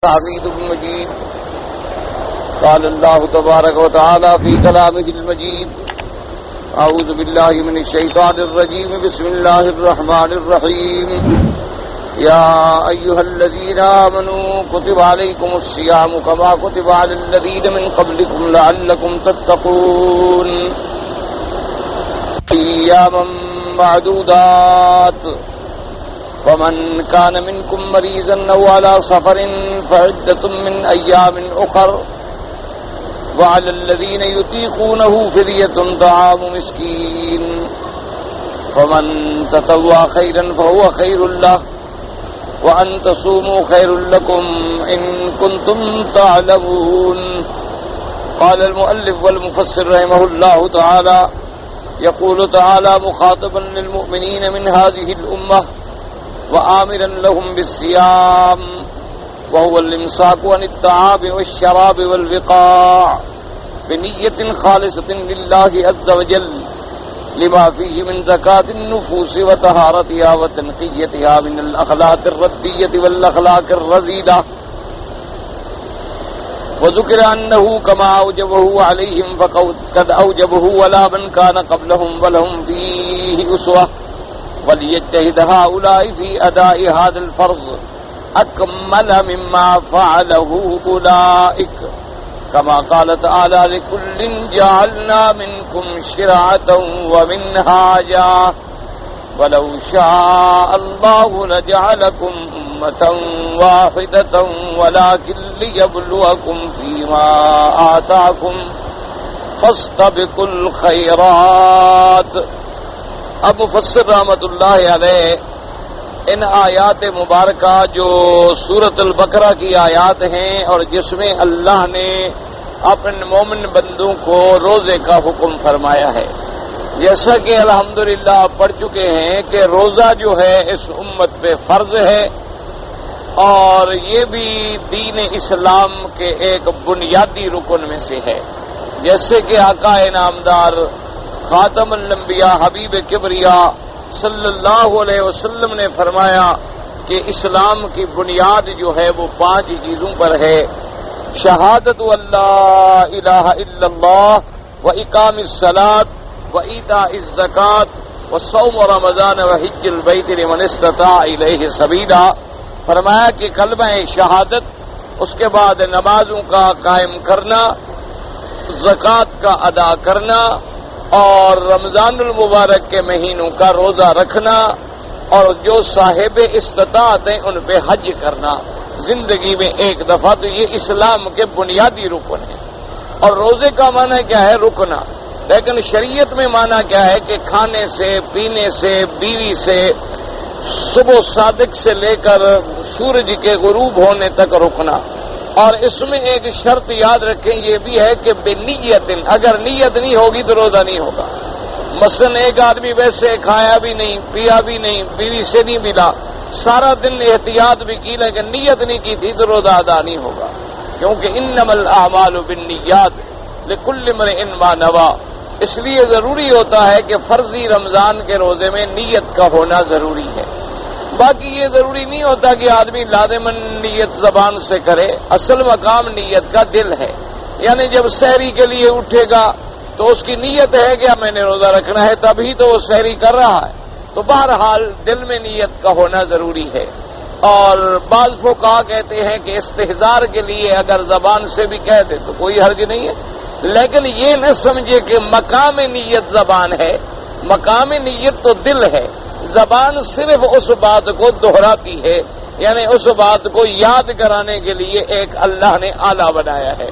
حميد مجيد. قال الله تبارك وتعالى في كلامه المجيد: أعوذ بالله من الشيطان الرجيم. بسم الله الرحمن الرحيم. يا أيها الذين آمنوا كتب عليكم الصيام كما كتب على الذين من قبلكم لعلكم تتقون. أياما معدودات. فمن كان منكم مريضا أو على سفر فعدة من أيام أخر. وعلى الذين يطيقونه فدية طعام مسكين. فمن تطوع خيرا فهو خير له وأن تصوموا خير لكم إن كنتم تعلمون. قال المؤلف والمفسر رحمه الله تعالى: يقول تعالى مخاطبا للمؤمنين من هذه الأمة وآمرا لهم بالصيام، وهو الإمساك عن الطعام والشراب والوقاع بنية خالصة لله عز وجل، لما فيه من زكاة النفوس وطهارتها وتنقيتها من الأخلاق الردية والأخلاق الرذيلة. وذكر أنه كما أوجبه عليهم فقد أوجبه على من كان قبلهم ولهم فيه أسوة. وليجتهد هؤلاء في أداء هذا الفرض أكمل مما فعله أولئك، كما قال تعالى: لكل جعلنا منكم شرعة ومنهاجا ولو شاء الله لجعلكم أمة واحدة ولكن ليبلوكم فيما آتاكم فاستبقوا الخيرات. اب مفسر رحمۃ اللہ علیہ ان آیات مبارکہ جو سورۃ البقرہ کی آیات ہیں اور جس میں اللہ نے اپنے مومن بندوں کو روزے کا حکم فرمایا ہے، جیسا کہ الحمدللہ آپ پڑھ چکے ہیں کہ روزہ جو ہے اس امت پہ فرض ہے، اور یہ بھی دین اسلام کے ایک بنیادی رکن میں سے ہے. جیسے کہ آقا انعامدار خاتم الانبیاء حبیب کبریا صلی اللہ علیہ وسلم نے فرمایا کہ اسلام کی بنیاد جو ہے وہ 5 چیزوں پر ہے: شہادت اللہ الہ الا اللہ و اقام الصلاۃ و ایتاء الزکوٰۃ و صوم رمضان و حج البیت لمن استطاع الیہ سبیلا. فرمایا کہ کلمہ شہادت، اس کے بعد نمازوں کا قائم کرنا، زکوٰۃ کا ادا کرنا، اور رمضان المبارک کے مہینوں کا روزہ رکھنا، اور جو صاحب استطاعت ہیں ان پہ حج کرنا زندگی میں ایک دفعہ. تو یہ اسلام کے بنیادی رکن ہیں. اور روزے کا معنی کیا ہے؟ رکنا. لیکن شریعت میں معنی کیا ہے کہ کھانے سے، پینے سے، بیوی سے، صبح صادق سے لے کر سورج کے غروب ہونے تک رکنا. اور اس میں ایک شرط یاد رکھیں یہ بھی ہے کہ بنیت، اگر نیت نہیں ہوگی تو روزہ نہیں ہوگا. مثلا ایک آدمی ویسے کھایا بھی نہیں، پیا بھی نہیں، بیوی سے نہیں ملا، سارا دن احتیاط بھی کی لیکن نیت نہیں کی تھی تو روزہ ادا نہیں ہوگا، کیونکہ انما الاعمال بالنیات لکل امرئ ما نوی. اس لیے ضروری ہوتا ہے کہ فرضی رمضان کے روزے میں نیت کا ہونا ضروری ہے. باقی یہ ضروری نہیں ہوتا کہ آدمی لازماً نیت زبان سے کرے. اصل مقام نیت کا دل ہے. یعنی جب سحری کے لیے اٹھے گا تو اس کی نیت ہے کہ میں نے روزہ رکھنا ہے، تبھی تو وہ سحری کر رہا ہے. تو بہرحال دل میں نیت کا ہونا ضروری ہے. اور بعض فقہا کہتے ہیں کہ استحضار کے لیے اگر زبان سے بھی کہہ دے تو کوئی حرج نہیں ہے، لیکن یہ نہ سمجھے کہ مقام نیت زبان ہے. مقام نیت تو دل ہے، زبان صرف اس بات کو دہراتی ہے، یعنی اس بات کو یاد کرانے کے لیے ایک اللہ نے آلہ بنایا ہے.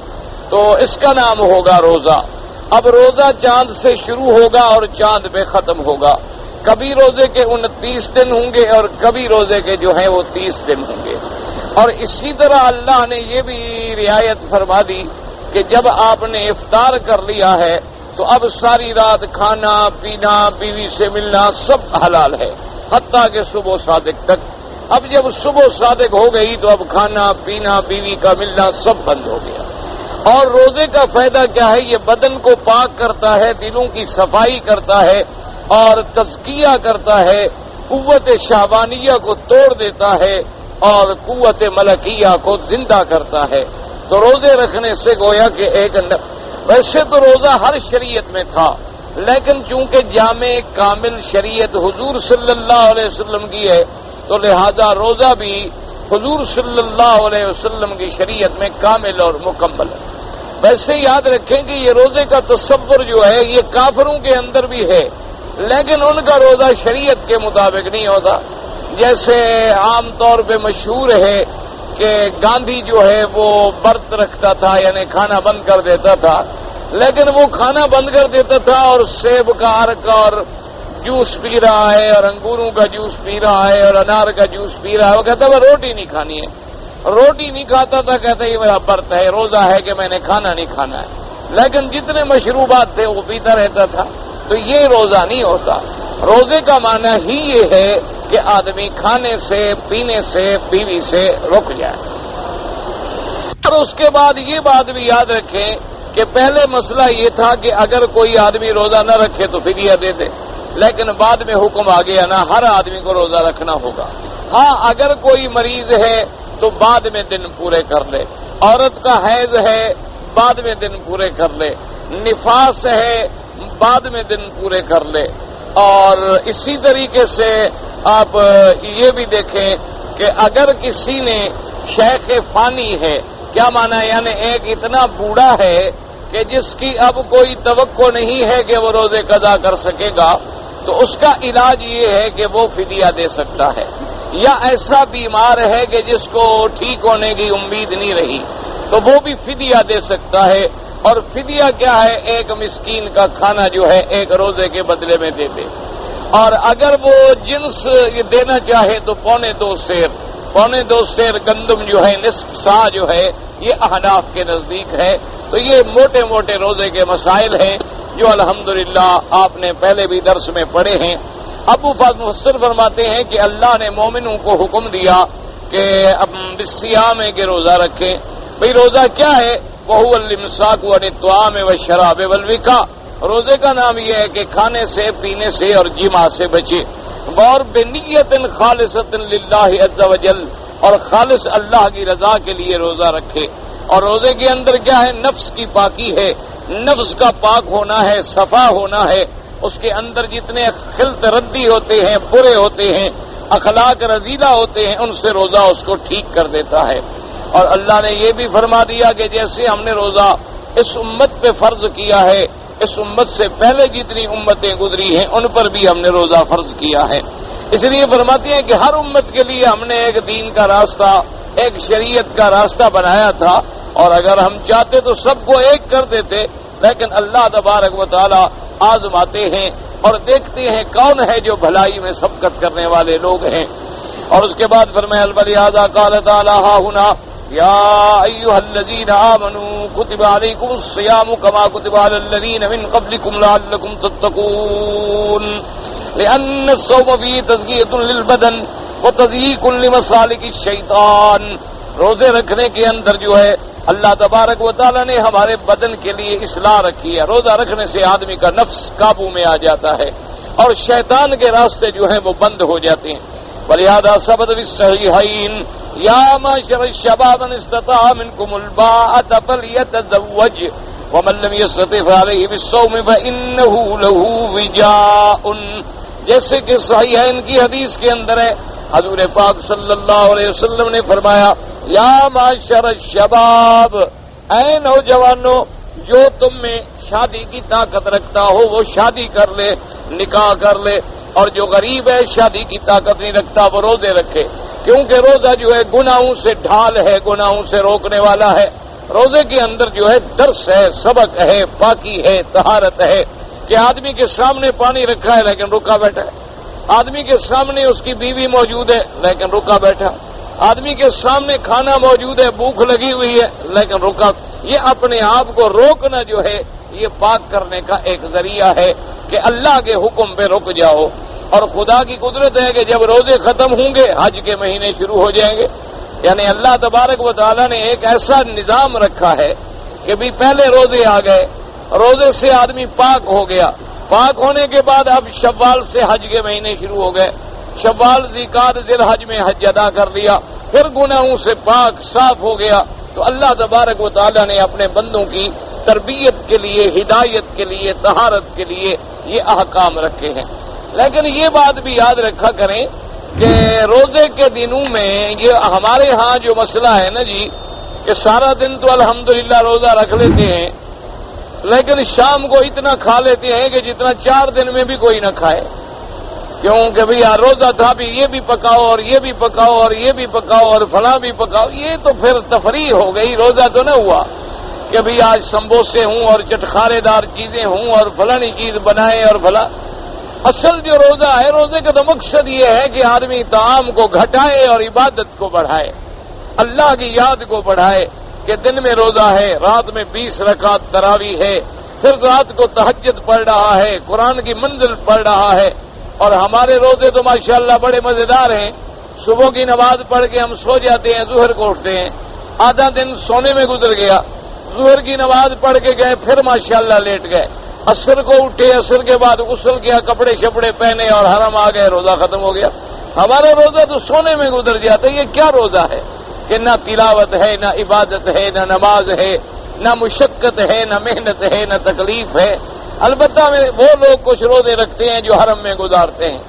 تو اس کا نام ہوگا روزہ. اب روزہ چاند سے شروع ہوگا اور چاند پہ ختم ہوگا. کبھی روزے کے 29 دن ہوں گے اور کبھی روزے کے جو ہیں وہ 30 دن ہوں گے. اور اسی طرح اللہ نے یہ بھی رعایت فرما دی کہ جب آپ نے افطار کر لیا ہے تو اب ساری رات کھانا پینا، بیوی سے ملنا سب حلال ہے، حتیٰ کہ صبح صادق تک. اب جب صبح صادق ہو گئی تو اب کھانا پینا، بیوی کا ملنا سب بند ہو گیا. اور روزے کا فائدہ کیا ہے؟ یہ بدن کو پاک کرتا ہے، دلوں کی صفائی کرتا ہے اور تزکیہ کرتا ہے، قوت شہوانیہ کو توڑ دیتا ہے، اور قوت ملکیہ کو زندہ کرتا ہے. تو روزے رکھنے سے گویا کہ ویسے تو روزہ ہر شریعت میں تھا، لیکن چونکہ جامع کامل شریعت حضور صلی اللہ علیہ وسلم کی ہے تو لہذا روزہ بھی حضور صلی اللہ علیہ وسلم کی شریعت میں کامل اور مکمل ہے. ویسے یاد رکھیں کہ یہ روزے کا تصور جو ہے یہ کافروں کے اندر بھی ہے، لیکن ان کا روزہ شریعت کے مطابق نہیں ہوتا. جیسے عام طور پہ مشہور ہے کہ گاندھی جو ہے وہ برت رکھتا تھا، یعنی کھانا بند کر دیتا تھا، لیکن وہ کھانا بند کر دیتا تھا اور سیب کا عرق اور جوس پی رہا ہے اور انگوروں کا جوس پی رہا ہے اور انار کا جوس پی رہا ہے. وہ کہتا ہے روٹی نہیں کھانی ہے، روٹی نہیں کھاتا تھا، کہتا ہے یہ میرا برت ہے، روزہ ہے کہ میں نے کھانا نہیں کھانا ہے. لیکن جتنے مشروبات تھے وہ پیتا رہتا تھا. تو یہ روزہ نہیں ہوتا. روزے کا معنی ہی یہ ہے کہ آدمی کھانے سے، پینے سے، بیوی سے رک جائے. اور اس کے بعد یہ بات بھی یاد رکھیں کہ پہلے مسئلہ یہ تھا کہ اگر کوئی آدمی روزہ نہ رکھے تو فدیہ دے دے، لیکن بعد میں حکم آ گیا نا ہر آدمی کو روزہ رکھنا ہوگا. ہاں اگر کوئی مریض ہے تو بعد میں دن پورے کر لے، عورت کا حیض ہے بعد میں دن پورے کر لے، نفاس ہے بعد میں دن پورے کر لے. اور اسی طریقے سے آپ یہ بھی دیکھیں کہ اگر کسی نے شیخ فانی ہے، کیا معنی یعنی ایک اتنا بوڑھا ہے کہ جس کی اب کوئی توقع نہیں ہے کہ وہ روزے قضا کر سکے گا، تو اس کا علاج یہ ہے کہ وہ فدیہ دے سکتا ہے. یا ایسا بیمار ہے کہ جس کو ٹھیک ہونے کی امید نہیں رہی تو وہ بھی فدیہ دے سکتا ہے. اور فدیہ کیا ہے؟ ایک مسکین کا کھانا جو ہے ایک روزے کے بدلے میں دے دے. اور اگر وہ جنس دینا چاہے تو پونے دو سیر گندم جو ہے، نصف سا جو ہے، یہ احناف کے نزدیک ہے. تو یہ موٹے موٹے روزے کے مسائل ہیں جو الحمدللہ آپ نے پہلے بھی درس میں پڑھے ہیں. ابو فاضل مفسر فرماتے ہیں کہ اللہ نے مومنوں کو حکم دیا کہ اب بالصیام کے روزہ رکھیں. بھئی روزہ کیا ہے؟ وَهُوَ الْإِمْسَاكُ عَنِ الطَّعَامِ وَالشَّرَابِ وَالْوِقَاءِ. روزے کا نام یہ ہے کہ کھانے سے، پینے سے اور جماع سے بچے. اور بِنِيَّةٍ خَالِصَةٍ لِلَّهِ عَزَّ وَجَلَّ، اور خالص اللہ کی رضا کے لیے روزہ رکھے. اور روزے کے اندر کیا ہے؟ نفس کی پاکی ہے، نفس کا پاک ہونا ہے، صفا ہونا ہے. اس کے اندر جتنے خلط ردی ہوتے ہیں، برے ہوتے ہیں، اخلاق رذیلہ ہوتے ہیں، ان سے روزہ اس کو ٹھیک کر دیتا ہے. اور اللہ نے یہ بھی فرما دیا کہ جیسے ہم نے روزہ اس امت پہ فرض کیا ہے، اس امت سے پہلے جتنی امتیں گزری ہیں ان پر بھی ہم نے روزہ فرض کیا ہے. اس لیے فرماتے ہیں کہ ہر امت کے لیے ہم نے ایک دین کا راستہ، ایک شریعت کا راستہ بنایا تھا، اور اگر ہم چاہتے تو سب کو ایک کر دیتے، لیکن اللہ تبارک و تعالی آزماتے ہیں اور دیکھتے ہیں کون ہے جو بھلائی میں سبقت کرنے والے لوگ ہیں. اور اس کے بعد فرمایا ولہذا قال تعالی ہا ہنا یا ایھا الذین آمنوا کتب علیکم الصیام کما کتب علی الذین من قبلکم لعلکم تتقون لأن الصوم فیہ تزکیۃ للبدن وتضییق لمسالک الشیطان. روزے رکھنے کے اندر جو ہے اللہ تبارک و تعالیٰ نے ہمارے بدن کے لیے اصلاح رکھی ہے. روزہ رکھنے سے آدمی کا نفس قابو میں آ جاتا ہے اور شیطان کے راستے جو ہیں وہ بند ہو جاتے ہیں. وَلِهَذَا ثَبَتَ فِي الصَّحِيحَيْنِ يَا مَعْشَرَ الشَّبَابِ مَنِ اسْتَطَاعَ مِنكُمُ الْبَاءَةَ فَلْيَتَزَوَّجْ وَمَن لَّمْ يَسْتَطِعْ فَعَلَيْهِ بِالصَّوْمِ فَإِنَّهُ لَهُ وِجَاءٌ. جیسے کہ صحیحین کی حدیث کے اندر ہے، حضور پاک صلی اللہ علیہ وسلم نے فرمایا یا معشر الشباب، اے نوجوانوں، جو تم میں شادی کی طاقت رکھتا ہو وہ شادی کر لے، نکاح کر لے. اور جو غریب ہے، شادی کی طاقت نہیں رکھتا، وہ روزے رکھے. کیونکہ روزہ جو ہے گناہوں سے ڈھال ہے، گناہوں سے روکنے والا ہے. روزے کے اندر جو ہے درس ہے، سبق ہے، پاکی ہے، طہارت ہے. کہ آدمی کے سامنے پانی رکھا ہے لیکن رکا بیٹھا ہے، آدمی کے سامنے اس کی بیوی موجود ہے لیکن رکا بیٹھا، آدمی کے سامنے کھانا موجود ہے، بھوک لگی ہوئی ہے لیکن رکا. یہ اپنے آپ کو روکنا جو ہے یہ پاک کرنے کا ایک ذریعہ ہے کہ اللہ کے حکم پہ رک جاؤ. اور خدا کی قدرت ہے کہ جب روزے ختم ہوں گے حج کے مہینے شروع ہو جائیں گے. یعنی اللہ تبارک و تعالیٰ نے ایک ایسا نظام رکھا ہے کہ بھی پہلے روزے آ گئے، روزے سے آدمی پاک ہو گیا، پاک ہونے کے بعد اب شوال سے حج کے مہینے شروع ہو گئے. شوال، ذی القعدہ، ذی الحج میں حج ادا کر لیا. پھر گناہوں سے پاک صاف ہو گیا، تو اللہ تبارک و تعالیٰ نے اپنے بندوں کی تربیت کے لیے، ہدایت کے لیے، طہارت کے لیے یہ احکام رکھے ہیں۔ لیکن یہ بات بھی یاد رکھا کریں کہ روزے کے دنوں میں یہ ہمارے ہاں جو مسئلہ ہے نا جی، کہ سارا دن تو الحمدللہ روزہ رکھ لیتے ہیں، لیکن شام کو اتنا کھا لیتے ہیں کہ جتنا 4 دن میں بھی کوئی نہ کھائے۔ کیوں کہ بھئی روزہ تھا بھی یہ بھی پکاؤ اور یہ بھی پکاؤ اور یہ بھی پکاؤ اور فلاں بھی پکاؤ، یہ تو پھر تفریح ہو گئی، روزہ تو نہ ہوا کہ بھئی آج سمبوسے ہوں اور چٹخارے دار چیزیں ہوں اور فلانی چیز بنائے اور فلاں۔ اصل جو روزہ ہے، روزے کا تو مقصد یہ ہے کہ آدمی طعام کو گھٹائے اور عبادت کو بڑھائے، اللہ کی یاد کو بڑھائے، کہ دن میں روزہ ہے، رات میں 20 رکعت تراویح ہے، پھر رات کو تہجد پڑھ رہا ہے، قرآن کی منزل پڑھ رہا ہے۔ اور ہمارے روزے تو ماشاءاللہ بڑے مزیدار ہیں، صبح کی نماز پڑھ کے ہم سو جاتے ہیں، ظہر کو اٹھتے ہیں، آدھا دن سونے میں گزر گیا، ظہر کی نماز پڑھ کے گئے، پھر ماشاءاللہ لیٹ گئے، عصر کو اٹھے، عصر کے بعد غسل کیا، کپڑے شپڑے پہنے اور حرم آ گئے، روزہ ختم ہو گیا۔ ہمارا روزہ تو سونے میں گزر جاتا ہے۔ یہ کیا روزہ ہے کہ نہ تلاوت ہے، نہ عبادت ہے، نہ نماز ہے، نہ مشقت ہے، نہ محنت ہے، نہ تکلیف ہے۔ البتہ وہ لوگ کچھ روزے رکھتے ہیں جو حرم میں گزارتے ہیں،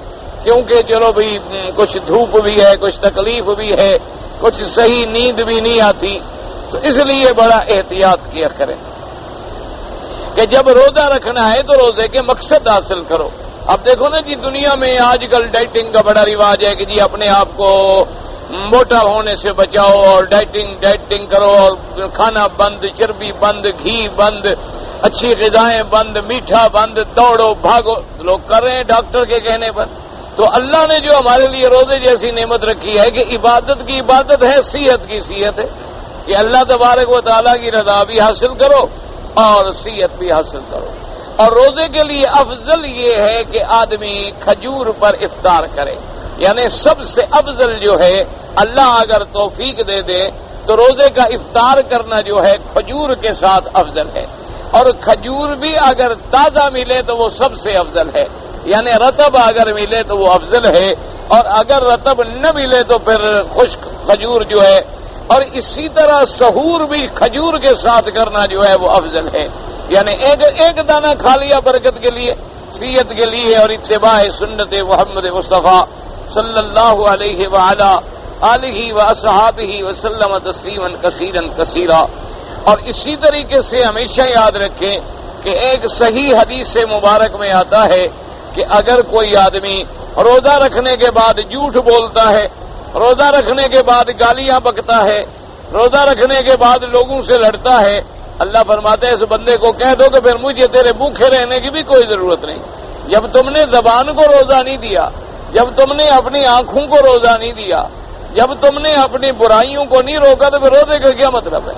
کیونکہ چلو بھئی کچھ دھوپ بھی ہے، کچھ تکلیف بھی ہے، کچھ صحیح نیند بھی نہیں آتی، تو اس لیے بڑا احتیاط کیا کریں کہ جب روزہ رکھنا ہے تو روزے کے مقصد حاصل کرو۔ اب دیکھو نا جی، دنیا میں آج کل ڈائٹنگ کا بڑا رواج ہے کہ جی اپنے آپ کو موٹا ہونے سے بچاؤ اور ڈائٹنگ کرو، اور کھانا بند، چربی بند، گھی بند، اچھی غذائیں بند، میٹھا بند، دوڑو بھاگو، لوگ کر رہے ہیں ڈاکٹر کے کہنے پر۔ تو اللہ نے جو ہمارے لیے روزے جیسی نعمت رکھی ہے کہ عبادت کی عبادت ہے، صحت کی صحت ہے، کہ اللہ تبارک و تعالیٰ کی رضا بھی حاصل کرو اور صحت بھی حاصل کرو۔ اور روزے کے لیے افضل یہ ہے کہ آدمی کھجور پر افطار کرے، یعنی سب سے افضل جو ہے، اللہ اگر توفیق دے دے تو روزے کا افطار کرنا جو ہے کھجور کے ساتھ افضل ہے، اور کھجور بھی اگر تازہ ملے تو وہ سب سے افضل ہے، یعنی رطب اگر ملے تو وہ افضل ہے، اور اگر رطب نہ ملے تو پھر خشک کھجور جو ہے، اور اسی طرح سحور بھی کھجور کے ساتھ کرنا جو ہے وہ افضل ہے، یعنی ایک دانہ کھا لیا برکت کے لیے، صحت کے لیے، اور اتباع سنت محمد مصطفیٰ صلی اللہ علیہ وعلی آلہ واصحابہ وسلم تسلیما کثیرا کثیرا۔ اور اسی طریقے سے ہمیشہ یاد رکھیں کہ ایک صحیح حدیث مبارک میں آتا ہے کہ اگر کوئی آدمی روزہ رکھنے کے بعد جھوٹ بولتا ہے، روزہ رکھنے کے بعد گالیاں بکتا ہے، روزہ رکھنے کے بعد لوگوں سے لڑتا ہے، اللہ فرماتا ہے اس بندے کو کہہ دو کہ پھر مجھے تیرے بھوکے رہنے کی بھی کوئی ضرورت نہیں۔ جب تم نے زبان کو روزہ نہیں دیا، جب تم نے اپنی آنکھوں کو روزہ نہیں دیا، جب تم نے اپنی برائیوں کو نہیں روکا تو پھر روزے کا کیا مطلب ہے؟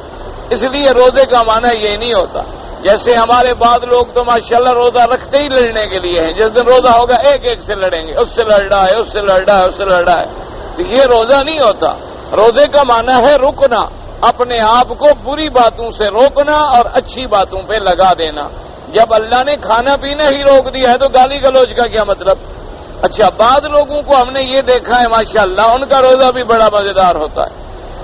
اس لیے روزے کا معنی یہ نہیں ہوتا، جیسے ہمارے بعض لوگ تو ماشاءاللہ روزہ رکھتے ہی لڑنے کے لیے ہیں، جس دن روزہ ہوگا ایک ایک سے لڑیں گے، اس سے لڑ رہا ہے، اس سے لڑ رہا ہے، اس سے لڑ رہا ہے، تو یہ روزہ نہیں ہوتا۔ روزے کا معنی ہے رکنا، اپنے آپ کو بری باتوں سے روکنا اور اچھی باتوں پہ لگا دینا۔ جب اللہ نے کھانا پینا ہی روک دیا ہے تو گالی گلوچ کا کیا مطلب؟ اچھا، بعض لوگوں کو ہم نے یہ دیکھا ہے ماشاءاللہ ان کا روزہ بھی بڑا مزیدار ہوتا ہے،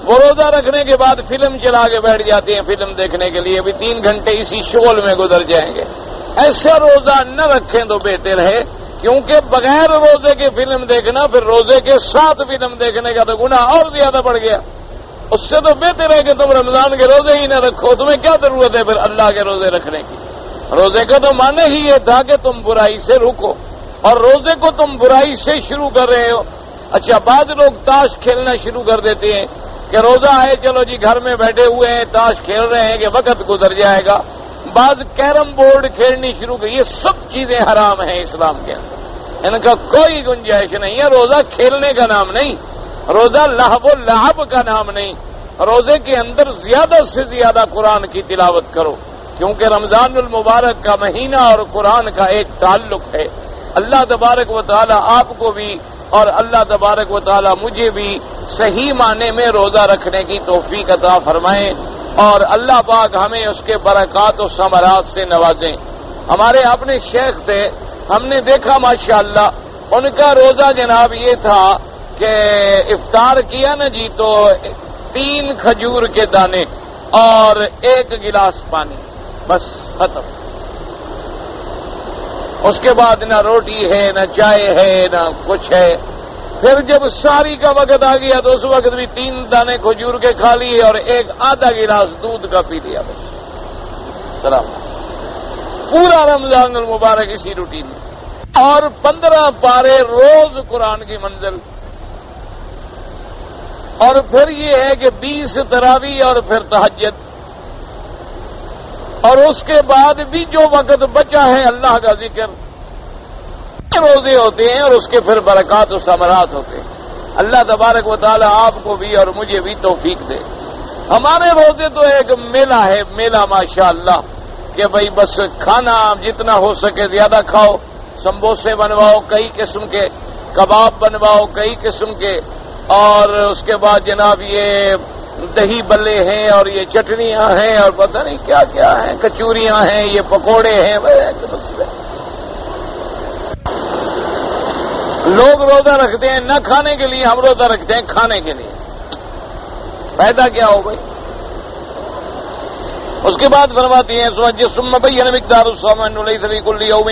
وہ روزہ رکھنے کے بعد فلم چلا کے بیٹھ جاتے ہیں فلم دیکھنے کے لیے، بھی 3 گھنٹے اسی شغل میں گزر جائیں گے۔ ایسا روزہ نہ رکھیں تو بہتر ہے، کیونکہ بغیر روزے کے فلم دیکھنا پھر روزے کے ساتھ فلم دیکھنے کا تو گناہ اور زیادہ بڑھ گیا۔ اس سے تو بہتر ہے کہ تم رمضان کے روزے ہی نہ رکھو، تمہیں کیا ضرورت ہے پھر اللہ کے روزے رکھنے کی؟ روزے کا تو معنی ہی یہ تھا کہ تم برائی سے رکو، اور روزے کو تم برائی سے شروع کر رہے ہو۔ اچھا، بعض لوگ تاش کھیلنا شروع کر دیتے ہیں کہ روزہ ہے چلو جی گھر میں بیٹھے ہوئے ہیں تاش کھیل رہے ہیں کہ وقت گزر جائے گا، بعض کیرم بورڈ کھیلنی شروع کر، یہ سب چیزیں حرام ہیں اسلام کے اندر، ان کا کوئی گنجائش نہیں ہے۔ روزہ کھیلنے کا نام نہیں، روزہ لہو و لعب کا نام نہیں، روزے کے اندر زیادہ سے زیادہ قرآن کی تلاوت کرو، کیونکہ رمضان المبارک کا مہینہ اور قرآن کا ایک تعلق ہے۔ اللہ تبارک و تعالی آپ کو بھی اور اللہ تبارک و تعالی مجھے بھی صحیح معنی میں روزہ رکھنے کی توفیق عطا فرمائیں، اور اللہ پاک ہمیں اس کے برکات و ثمرات سے نوازیں۔ ہمارے اپنے شیخ تھے، ہم نے دیکھا ماشاءاللہ ان کا روزہ جناب یہ تھا کہ افطار کیا نا جی تو 3 کھجور کے دانے اور 1 گلاس پانی، بس ختم۔ اس کے بعد نہ روٹی ہے، نہ چائے ہے، نہ کچھ ہے۔ پھر جب ساری کا وقت آ گیا تو اس وقت بھی 3 دانے کھجور کے کھا لیے اور 1 آدھا گلاس دودھ کا پی لیا، بس سلام۔ پورا رمضان المبارک اسی روٹین میں، اور 15 پارے روز قرآن کی منزل، اور پھر یہ ہے کہ 20 تراویح اور پھر تہجد، اور اس کے بعد بھی جو وقت بچا ہے اللہ کا ذکر، روزے ہوتے ہیں اور اس کے پھر برکات و ثمرات ہوتے ہیں۔ اللہ تبارک و تعالی آپ کو بھی اور مجھے بھی توفیق دے۔ ہمارے روزے تو ایک میلہ ہے، میلہ ماشاءاللہ، کہ بھئی بس کھانا جتنا ہو سکے زیادہ کھاؤ، سمبوسے بنواؤ کئی قسم کے، کباب بنواؤ کئی قسم کے، اور اس کے بعد جناب یہ دہی بلے ہیں اور یہ چٹنیاں ہیں اور پتہ نہیں کیا کیا ہیں، کچوریاں ہیں، یہ پکوڑے ہیں۔ لوگ روزہ رکھتے ہیں نہ کھانے کے لیے، ہم روزہ رکھتے ہیں کھانے کے لیے، فائدہ کیا ہو بھائی؟ اس کے بعد فرماتی ہیں ثم بین مقدار الصوم انه ليس في كل يوم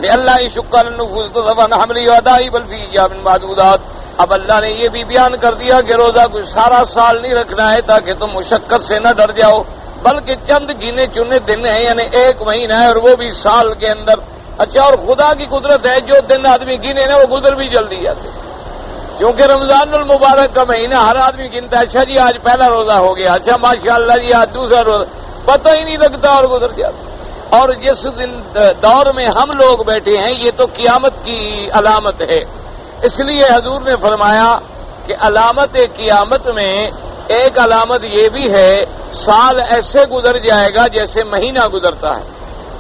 لئلا يشق على النفوس طبعا حمله وادائه بل في ايام معدودات۔ اب اللہ نے یہ بھی بیان کر دیا کہ روزہ کوئی سارا سال نہیں رکھنا ہے تاکہ تم مشقت سے نہ ڈر جاؤ، بلکہ چند گنے چنے دن ہیں، یعنی 1 مہینہ ہے اور وہ بھی سال کے اندر۔ اچھا، اور خدا کی قدرت ہے جو دن آدمی گنے نا وہ گزر بھی جلدی جاتے، کیونکہ رمضان المبارک کا مہینہ ہر آدمی گنتا ہے۔ اچھا جی آج پہلا روزہ ہو گیا، اچھا ماشاءاللہ جی آج دوسرا روزہ، پتہ ہی نہیں لگتا اور گزر جاتا۔ اور جس دن دور میں ہم لوگ بیٹھے ہیں یہ تو قیامت کی علامت ہے، اس لیے حضور نے فرمایا کہ علامت قیامت میں ایک علامت یہ بھی ہے، سال ایسے گزر جائے گا جیسے مہینہ گزرتا ہے،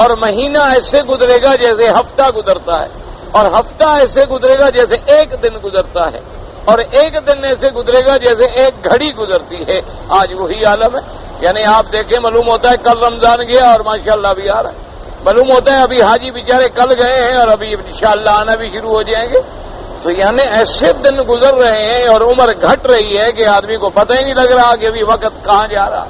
اور مہینہ ایسے گزرے گا جیسے ہفتہ گزرتا ہے، اور ہفتہ ایسے گزرے گا جیسے 1 دن گزرتا ہے، اور 1 دن ایسے گزرے گا جیسے 1 گھڑی گزرتی ہے۔ آج وہی عالم ہے، یعنی آپ دیکھیں معلوم ہوتا ہے کل رمضان گیا اور ماشاءاللہ ابھی آ رہا ہے، معلوم ہوتا ہے ابھی حاجی بیچارے کل گئے ہیں اور ابھی انشاءاللہ آنا بھی شروع ہو جائیں گے۔ تو یعنی ایسے دن گزر رہے ہیں اور عمر گھٹ رہی ہے کہ آدمی کو پتہ ہی نہیں لگ رہا کہ ابھی وقت کہاں جا رہا،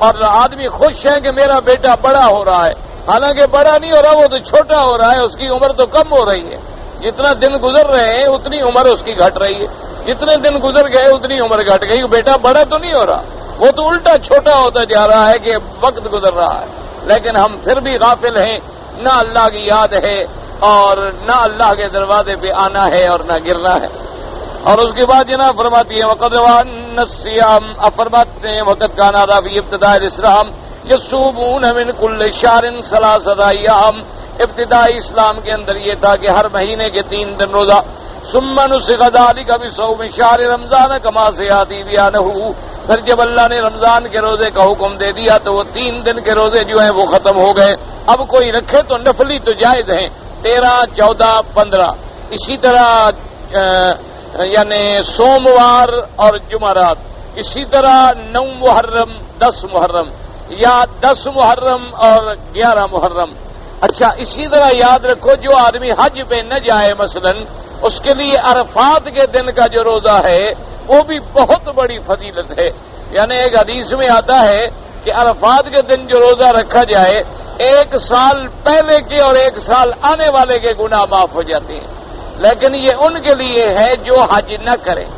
اور آدمی خوش ہے کہ میرا بیٹا بڑا ہو رہا ہے، حالانکہ بڑا نہیں ہو رہا، وہ تو چھوٹا ہو رہا ہے، اس کی عمر تو کم ہو رہی ہے۔ جتنا دن گزر رہے ہیں اتنی عمر اس کی گھٹ رہی ہے، جتنے دن گزر گئے اتنی عمر گھٹ گئی، بیٹا بڑا تو نہیں ہو رہا، وہ تو الٹا چھوٹا ہوتا جا رہا ہے کہ وقت گزر رہا ہے۔ لیکن ہم پھر بھی غافل ہیں، نہ اللہ کی یاد ہے اور نہ اللہ کے دروازے پہ آنا ہے اور نہ گرنا ہے۔ اور اس کے بعد جناب فرماتی ہے وقت الصیام، فرماتے ہیں وقت کا نادا فی ابتداء الاسلام یصومون من کل شہر 3 ایام، ابتدائی اسلام کے اندر یہ تھا کہ ہر مہینے کے 3 دن روزہ، ثم نسخ ذلك بصوم شہر رمضان کما سیاتی بیانہ، پھر جب اللہ نے رمضان کے روزے کا حکم دے دیا تو وہ 3 دن کے روزے جو ہیں وہ ختم ہو گئے۔ اب کوئی رکھے تو نفلی تو جائز ہیں، 13، 14، 15، اسی طرح یعنی سوموار اور جمعرات، اسی طرح 9 محرم، 10 محرم، یا 10 محرم اور 11 محرم۔ اچھا اسی طرح یاد رکھو جو آدمی حج پہ نہ جائے مثلا، اس کے لیے عرفات کے دن کا جو روزہ ہے وہ بھی بہت بڑی فضیلت ہے۔ یعنی ایک حدیث میں آتا ہے کہ عرفات کے دن جو روزہ رکھا جائے 1 سال پہلے کے اور 1 سال آنے والے کے گناہ معاف ہو جاتے ہیں، لیکن یہ ان کے لیے ہے جو حج نہ کریں،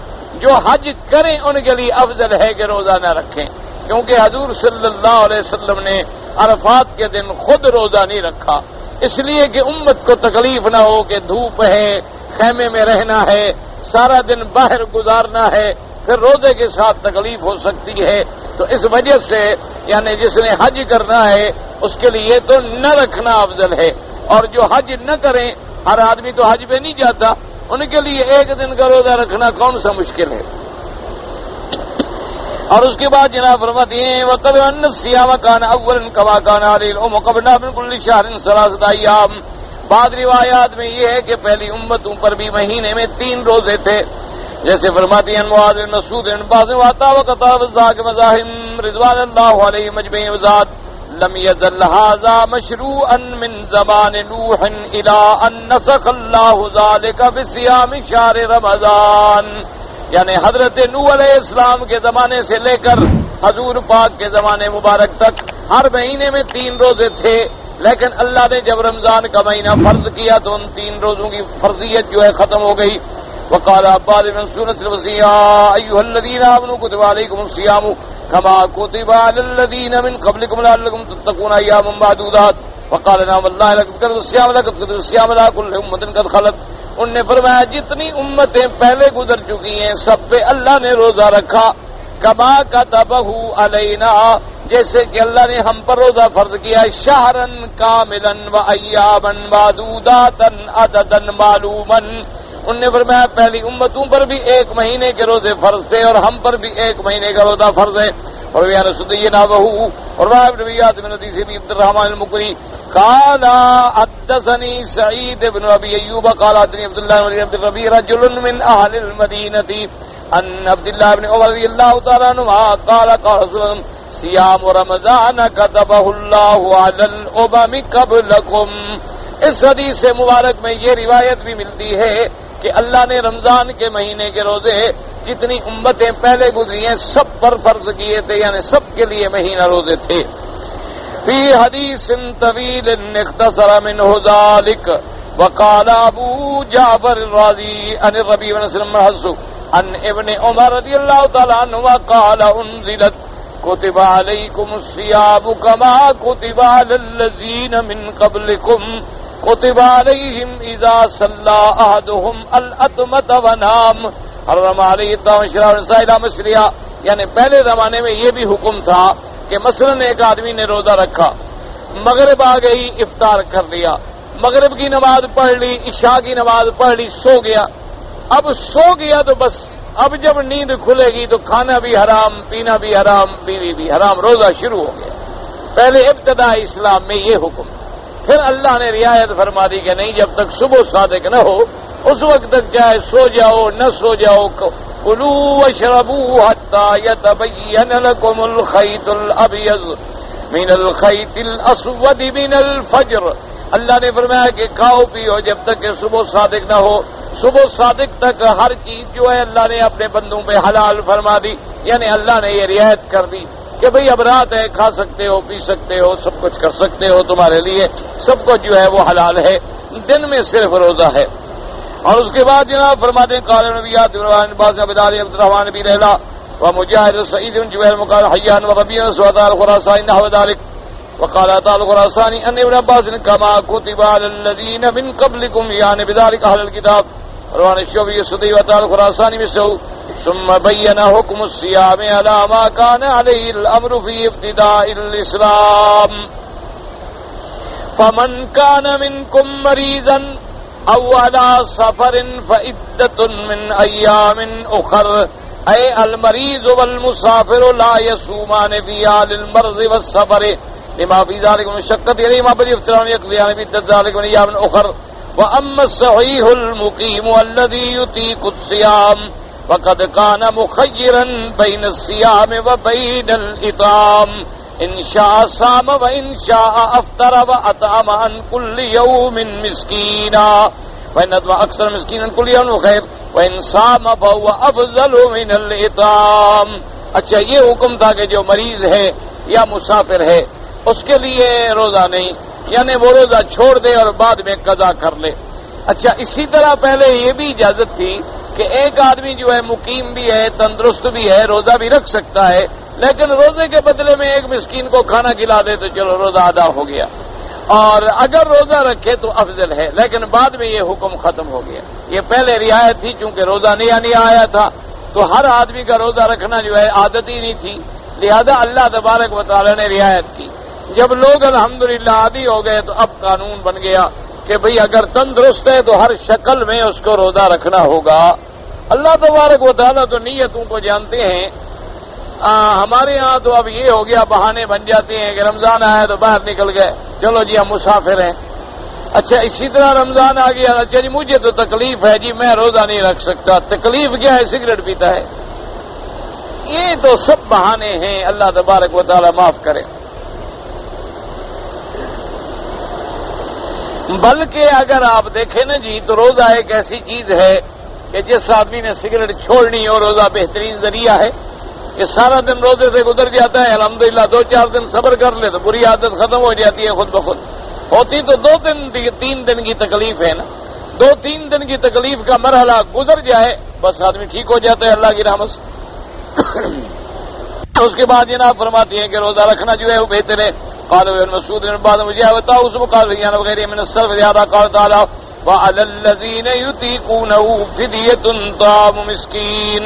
جو حج کریں ان کے لیے افضل ہے کہ روزہ نہ رکھیں، کیونکہ حضور صلی اللہ علیہ وسلم نے عرفات کے دن خود روزہ نہیں رکھا، اس لیے کہ امت کو تکلیف نہ ہو کہ دھوپ ہے، خیمے میں رہنا ہے، سارا دن باہر گزارنا ہے، پھر روزے کے ساتھ تکلیف ہو سکتی ہے۔ تو اس وجہ سے یعنی جس نے حج کرنا ہے اس کے لیے تو نہ رکھنا افضل ہے، اور جو حج نہ کریں، ہر آدمی تو حج پہ نہیں جاتا، ان کے لیے 1 دن کا روزہ رکھنا کون سا مشکل ہے۔ اور اس کے بعد جناب فرماتے ہیں وَقَدْ أَنَّ الصِّيَامَ كَانَ أَوَّلًا كَمَا كَانَ عَلَيْهِ الْأُمَّةُ قَبْلَنَا مِنْ كُلِّ شَهْرٍ 3 أَيَّامٍ۔ بعض روایات میں یہ ہے کہ پہلی امتوں پر بھی مہینے میں 3 روزے تھے، جیسے فرماتی ہیں معاذ بن مسعود بعض واتا وقتا وذاک مزاحم رضوان اللہ علیہ مجمعین وذات لم يزل هذا مشروعا من زمان نوح الى ان نسخ الله ذلك بصيام شهر رمضان۔ یعنی حضرت نوح علیہ السلام کے زمانے سے لے کر حضور پاک کے زمانے مبارک تک ہر مہینے میں 3 روزے تھے، لیکن اللہ نے جب رمضان کا مہینہ فرض کیا تو ان 3 روزوں کی فرضیت جو ہے ختم ہو گئی۔ وقال عباد بن سورۃ الوصیہ ایھا الذین آمنوا کتب علیکم الصیام کما کتب علی الذین من قبلکم لعلکم تتقون ایاما معدودات وقال نعم اللہ لقد کتب الصیام لقد کتب الصیام علی کل امۃ قد خلت۔ ان نے فرمایا جتنی امتیں پہلے گزر چکی ہیں سب پہ اللہ نے روزہ رکھا، کما کتبہ علینا، جیسے کہ اللہ نے ہم پر روزہ فرض کیا، شہرن کاملا و ایاما معدوداتا عددا معلوما۔ ان نے فرمایا پہلی امتوں پر بھی 1 مہینے کے روزے فرض تھے اور ہم پر بھی 1 مہینے کا روزہ فرض ہے۔ اور بیان سدینا بہو اور ابن ابیات من حدیث ابی عبد الرحمن المقری قال حدثني سعيد بن ابي ايوب قال حدثني عبد الله بن عبد الربيع رجل من اهل المدينه ان عبد الله بن عمر رضي الله تعالى عنهما قال قال رسول الله صيام رمضان كتبه الله على الامم قبلكم۔ اس حدیث مبارک میں یہ روایت بھی ملتی ہے کہ اللہ نے رمضان کے مہینے کے روزے جتنی امتیں پہلے گزری ہیں سب پر فرض کیے تھے، یعنی سب کے لیے مہینہ روزے تھے۔ فی حدیث طویل اختصر منہ ذلک وقال ابو جعفر الرازی عن الربیع بن سلمہ الحص عن ابن عمر رضی اللہ تعالی عنہ قال انزلت کتب علیکم الصیام کما کتب علی الذین من قبلکم کتب علیہم اذا صلی احدہم الاتمۃ ونام حرم علیہ الطعام والشراب والنساء مصریہ۔ یعنی پہلے زمانے میں یہ بھی حکم تھا کہ مثلا ایک آدمی نے روزہ رکھا، مغرب آ گئی، افطار کر لیا، مغرب کی نماز پڑھ لی، عشاء کی نماز پڑھ لی، سو گیا۔ اب سو گیا تو بس اب جب نیند کھلے گی تو کھانا بھی حرام، پینا بھی حرام، بیوی بھی حرام، روزہ شروع ہو گیا۔ پہلے ابتدا اسلام میں یہ حکم، پھر اللہ نے رعایت فرما دی کہ نہیں، جب تک صبح صادق نہ ہو اس وقت تک چاہے سو جاؤ نہ سو جاؤ، کلوا واشربوا حتى يتبين لكم الخيط الابيض من الخيط الاسود من الفجر۔ اللہ نے فرمایا کہ کھاؤ پیو جب تک کہ صبح صادق نہ ہو۔ صبح صادق تک ہر چیز جو ہے اللہ نے اپنے بندوں پہ حلال فرما دی، یعنی اللہ نے یہ رعایت کر دی کہ بھئی اب رات ہے، کھا سکتے ہو، پی سکتے ہو، سب کچھ کر سکتے ہو، تمہارے لیے سب کچھ جو ہے وہ حلال ہے، دن میں صرف روزہ ہے۔ اور اس کے بعد جناب فرماتے ہیں قال نبیات عبران باز عبدال عبد الرحمن بن لیلا ومجاہد سعید بن جبیر مقال حیان وربیع سعداء الخراسانی نحو ذلك وقال عطاء الخراسانی ان ابن عباس كما كتب على الذين من قبلكم يعني بذلك اهل الكتاب روان الشعبی السدی وعطاء الخراسانی مثله ثم بين حكم الصيام على ما كان عليه الامر في ابتداء الاسلام فمن كان منكم مريضا او على سفر فعدة من ایام اخر اے المریض والمسافر لا يصومان في حال المرض والسفر لما في ذلك من مشقة عليهما بل يفطران يقضيان بعدة ذلك من ايام اخر واما الصحيح المقيم الذي يطيق الصيام فقد كان مخيرا بين الصيام وبين الإطعام ان شاء صام وان شاء افطر واطعم عن كل يوم مسكينا وان اطعم اكثر مسكينا كل يوم خير وان صام فهو افضل من الاطعام۔ اچھا یہ حکم تھا کہ جو مریض ہے یا مسافر ہے اس کے لیے روزہ نہیں، یعنی وہ روزہ چھوڑ دے اور بعد میں قضا کر لے۔ اچھا اسی طرح پہلے یہ بھی اجازت تھی کہ ایک آدمی جو ہے مقیم بھی ہے، تندرست بھی ہے، روزہ بھی رکھ سکتا ہے، لیکن روزے کے بدلے میں ایک مسکین کو کھانا کھلا دے تو چلو روزہ ادا ہو گیا، اور اگر روزہ رکھے تو افضل ہے، لیکن بعد میں یہ حکم ختم ہو گیا۔ یہ پہلے رعایت تھی، چونکہ روزہ نہیں آیا تھا تو ہر آدمی کا روزہ رکھنا جو ہے عادت ہی نہیں تھی، لہذا اللہ تبارک و تعالی نے رعایت کی۔ جب لوگ الحمدللہ عادی ہو گئے تو اب قانون بن گیا کہ بھئی اگر تندرست ہے تو ہر شکل میں اس کو روزہ رکھنا ہوگا۔ اللہ تبارک و تعالی تو نیتوں کو جانتے ہیں۔ ہمارے ہاں تو اب یہ ہو گیا، بہانے بن جاتے ہیں کہ رمضان آیا تو باہر نکل گئے، چلو جی ہم مسافر ہیں۔ اچھا اسی طرح رمضان آ گیا، اچھا جی مجھے تو تکلیف ہے جی میں روزہ نہیں رکھ سکتا۔ تکلیف کیا ہے؟ سگریٹ پیتا ہے۔ یہ تو سب بہانے ہیں، اللہ تبارک و تعالی معاف کرے۔ بلکہ اگر آپ دیکھیں نا جی تو روزہ ایک ایسی چیز ہے کہ جس آدمی نے سگریٹ چھوڑنی اور روزہ بہترین ذریعہ ہے، یہ سارا دن روزے سے گزر جاتا ہے، الحمدللہ 2-4 دن صبر کر لے تو بری عادت ختم ہو جاتی ہے خود بخود۔ ہوتی تو 2-3 دن کی تکلیف ہے نا، 2-3 دن کی تکلیف کا مرحلہ گزر جائے بس آدمی ٹھیک ہو جاتا ہے اللہ کی رحمت سے۔ اس کے بعد جناب فرماتی ہیں کہ روزہ رکھنا جو ہے وہ بہتر ہے۔ قال ابن مسعود نے بعد مجھے بتاؤ اس کو قال یعنی وغیرہ من الصرف زیادہ قال تعالی وعلى الذين يطيقونه فدية طعام مسكين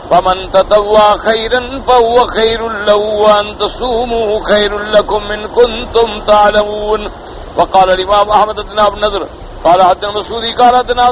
فمن تطوع خيرا فهو خير له وان تصوموا خير لكم ان كنتم تعلمون۔ وقال الامام احمد بن نضر قال حدثنا مسعود قال حدثنا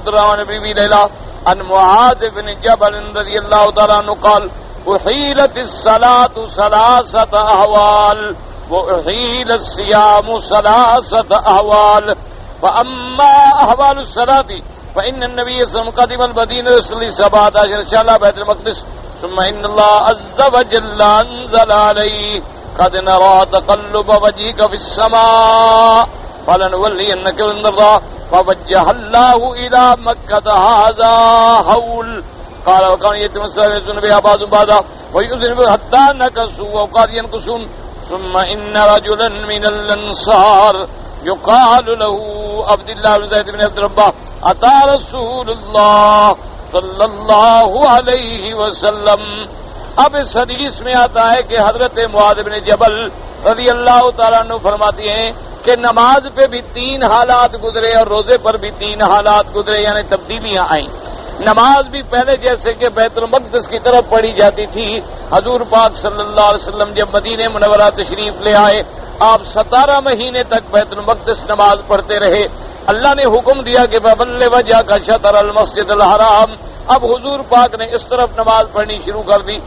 الرحمن بن ليلى عن معاذ بن جبل رضي الله تعالى عنه قال احيلت الصلاة 3 احوال واحيل الصيام 3 احوال فاما احوال الصلاة فان النبي صلى الله عليه وسلم قدم المدينة يصلي 17 شهرا بيت المقدس ثم ان الله عز وجل انزل عليه قد نرى تقلب وجهك في السماء فلنولينك الارض فوجه الله الى مكة هذا حول قال وكان يتمسك بها بعض ويؤذن حتى نكسوا وقال ينكسون ثم ان رجلا من الانصار يقال له عبد الله بن زيد بن عبد ربه اتى رسول الله صلی اللہ علیہ وسلم۔ اب اس حدیث میں آتا ہے کہ حضرت معاذ بن جبل رضی اللہ تعالیٰ عنہ فرماتے ہیں کہ نماز پہ بھی 3 حالات گزرے اور روزے پر بھی 3 حالات گزرے، یعنی تبدیلیاں آئیں۔ نماز بھی پہلے جیسے کہ بیت المقدس کی طرف پڑھی جاتی تھی، حضور پاک صلی اللہ علیہ وسلم جب مدینہ منورہ تشریف لے آئے آپ 17 مہینے تک بیت المقدس نماز پڑھتے رہے۔ اللہ نے حکم دیا کہ فَبَلِّغْ وَجْهَكَ شَطْرَ الْمَسْجِدِ الْحَرَامِ، اب حضور پاک نے اس طرف نماز پڑھنی شروع کر دی۔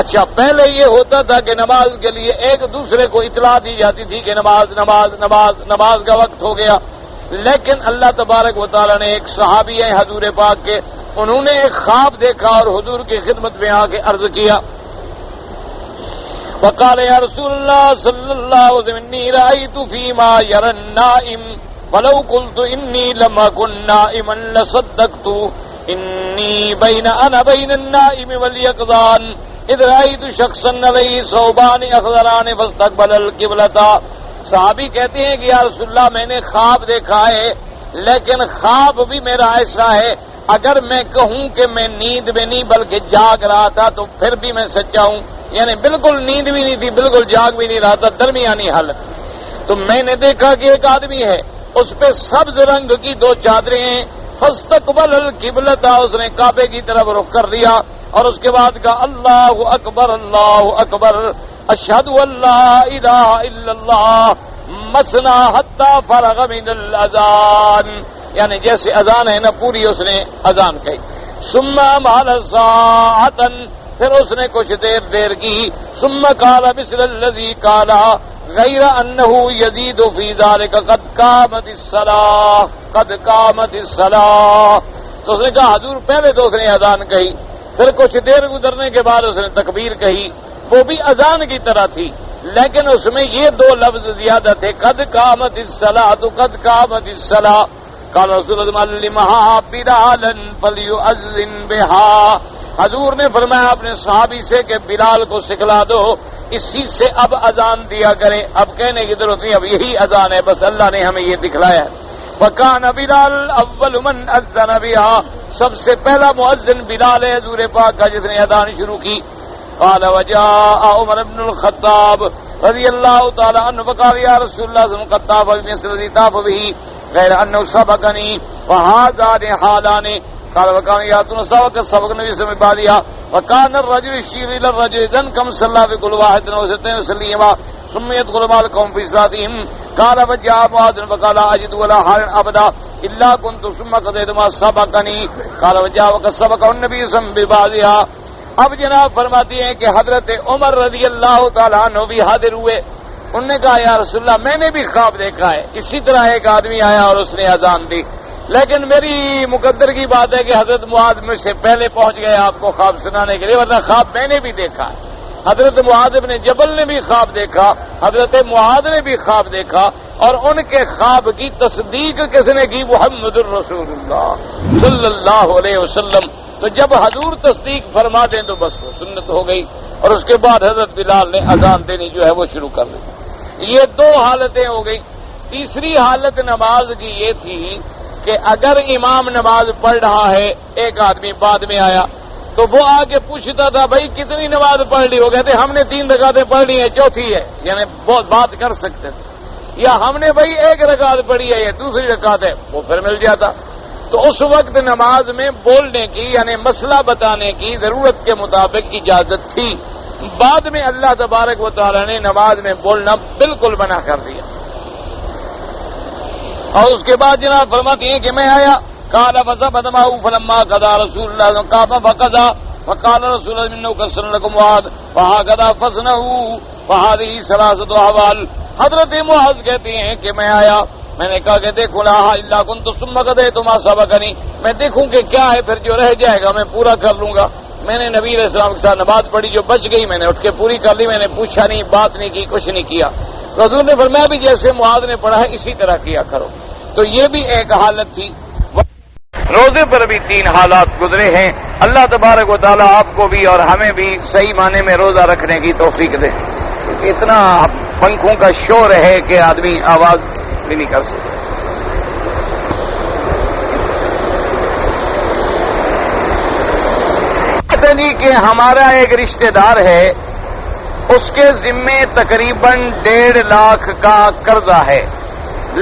اچھا پہلے یہ ہوتا تھا کہ نماز کے لیے ایک دوسرے کو اطلاع دی جاتی تھی کہ نماز کا وقت ہو گیا، لیکن اللہ تبارک و تعالیٰ نے ایک صحابی ہیں حضور پاک کے، انہوں نے ایک خواب دیکھا اور حضور کی خدمت میں آ کے عرض کیا، وقال یا رسول اللہ صلی اللہ علیہ وسلم انی رأیت فیما یری النائم ولو قلت انی لم اکن نائما لصدقت انی بین النائم والیقظان اذ رأیت شخصا علیہ ثوبان اخضران فاستقبل القبلۃ۔ صحابی کہتے ہیں کہ یا رسول اللہ میں نے خواب دیکھا ہے، لیکن خواب بھی میرا ایسا ہے اگر میں کہوں کہ میں نیند میں نہیں بلکہ جاگ رہا تھا تو پھر بھی میں سچا ہوں، یعنی بالکل نیند بھی نہیں تھی، بالکل جاگ بھی نہیں رہا تھا، درمیانی حالت۔ تو میں نے دیکھا کہ ایک آدمی ہے، اس پہ سبز رنگ کی 2 چادریں ہیں، فاستقبل القبلۃ، اس نے کعبے کی طرف رخ کر دیا اور اس کے بعد کہا اللہ اکبر اشہد ان لا الہ الا اللہ مسنا حتی فرغ من الاذان، یعنی جیسے اذان ہے نا پوری اس نے اذان کہی۔ ثم مال ساعتا، پھر اس نے کچھ دیر کی، ثم قال مثل الذی قال غیر انہ یزید فی ذلک قد قامت الصلاۃ، تو اس نے کہا حضور پہلے تو اس نے اذان کہی، پھر کچھ دیر گزرنے کے بعد اس نے تکبیر کہی، وہ بھی اذان کی طرح تھی لیکن اس میں یہ 2 لفظ زیادہ تھے، قد قامت الصلاۃ قد قامت الصلاۃ۔ قال رسول اللہ علمها بلالا فليؤذن بها، حضور نے فرمایا اپنے صحابی سے کہ بلال کو سکھلا دو اسی سے اب اذان دیا کرے، اب کہنے کی ضرورت نہیں، اب یہی اذان ہے، بس اللہ نے ہمیں یہ دکھلایا ہے۔ وَكَانَ بِلَالٌ أَوَّلُ مَنْ أَذَّنَ بِهَا، سب سے پہلا مؤذن بلال ہے حضور پاک کا جس نے اذان شروع کی۔ قال وجاء عمر بن الخطاب رضی اللہ تعالی عنہ فقال یا رسول اللہ صلی اللہ علیہ وسلم قد طاف بمثل الذي طاف به غیر انه سبقني وهذان حالان قال وكان ياتون سبق النبي صلى الله عليه وسلم وكان الرجل يشير الى الرجل اذن كم صلى في كل واحد وستين وسلم ثم يدخل مع القوم في صلاتهم قال فجاء معاذ فقال اجد ولا حال ابدا الا كنت ثم قضيت ما سبقني قال وجاء وقد سبق النبي صلى الله عليه وسلم ببعضها۔ اب جناب فرماتی ہیں کہ حضرت عمر رضی اللہ تعالیٰ عنہ بھی حاضر ہوئے، انہوں نے کہا یا رسول اللہ میں نے بھی خواب دیکھا ہے، اسی طرح ایک آدمی آیا اور اس نے اذان دی، لیکن میری مقدر کی بات ہے کہ حضرت معاذ مجھ سے پہلے پہنچ گئے آپ کو خواب سنانے کے لیے، ورنہ خواب میں نے بھی دیکھا ہے۔ حضرت معاذ بن جبل نے بھی خواب دیکھا، حضرت معاذ نے بھی خواب دیکھا، اور ان کے خواب کی تصدیق کس نے کی؟ محمد الرسول اللہ صلی اللہ علیہ وسلم. تو جب حضور تصدیق فرما دیں تو بس وہ سنت ہو گئی. اور اس کے بعد حضرت بلال نے اذان دینی جو ہے وہ شروع کر دی. یہ دو حالتیں ہو گئی. تیسری حالت نماز کی یہ تھی کہ اگر امام نماز پڑھ رہا ہے، ایک آدمی بعد میں آیا تو وہ آ کے پوچھتا تھا بھائی کتنی نماز پڑھ لی؟ ہو گئے تھے ہم نے 3 رکعتیں پڑھ لی ہیں، چوتھی ہے، یعنی بہت بات کر سکتے تھے. یا ہم نے بھائی 1 رکعت پڑھی ہے، یہ دوسری رکعت ہے، وہ پھر مل جاتا. تو اس وقت نماز میں بولنے کی یعنی مسئلہ بتانے کی ضرورت کے مطابق اجازت تھی. بعد میں اللہ تبارک و تعالی نے نماز میں بولنا بالکل منع کر دیا. اور اس کے بعد جناب فرماتی ہیں کہ میں آیا قال فذهب فلما قضى رسول الله قام فقضى فقال رسول الله انه كسر لكم وعد فهكذا فصنعوا فهذه 3 احوال. حضرت معاذ کہتے ہیں کہ میں آیا، میں نے کہا کہ دیکھو لا الا كنت ثم قضيت ما سبقني، میں دیکھوں کہ کیا ہے، پھر جو رہ جائے گا میں پورا کر لوں گا. میں نے نبی علیہ السلام کے ساتھ نماز پڑھی، جو بچ گئی میں نے اٹھ کے پوری کر لی. میں نے پوچھا نہیں، بات نہیں کی، کچھ نہیں کیا. تو حضور نے فرمایا بھی جیسے معاذ نے پڑھا ہے اسی طرح کیا کرو. تو یہ بھی ایک حالت تھی. روزے پر بھی 3 حالات گزرے ہیں. اللہ تبارک و تعالی آپ کو بھی اور ہمیں بھی صحیح معنی میں روزہ رکھنے کی توفیق دے. اتنا پنکھوں کا شور ہے کہ آدمی آواز بھی نہیں کر سکتا. کہتے جی کہ ہمارا ایک رشتہ دار ہے، اس کے ذمے تقریباً 1.5 لاکھ کا قرضہ ہے،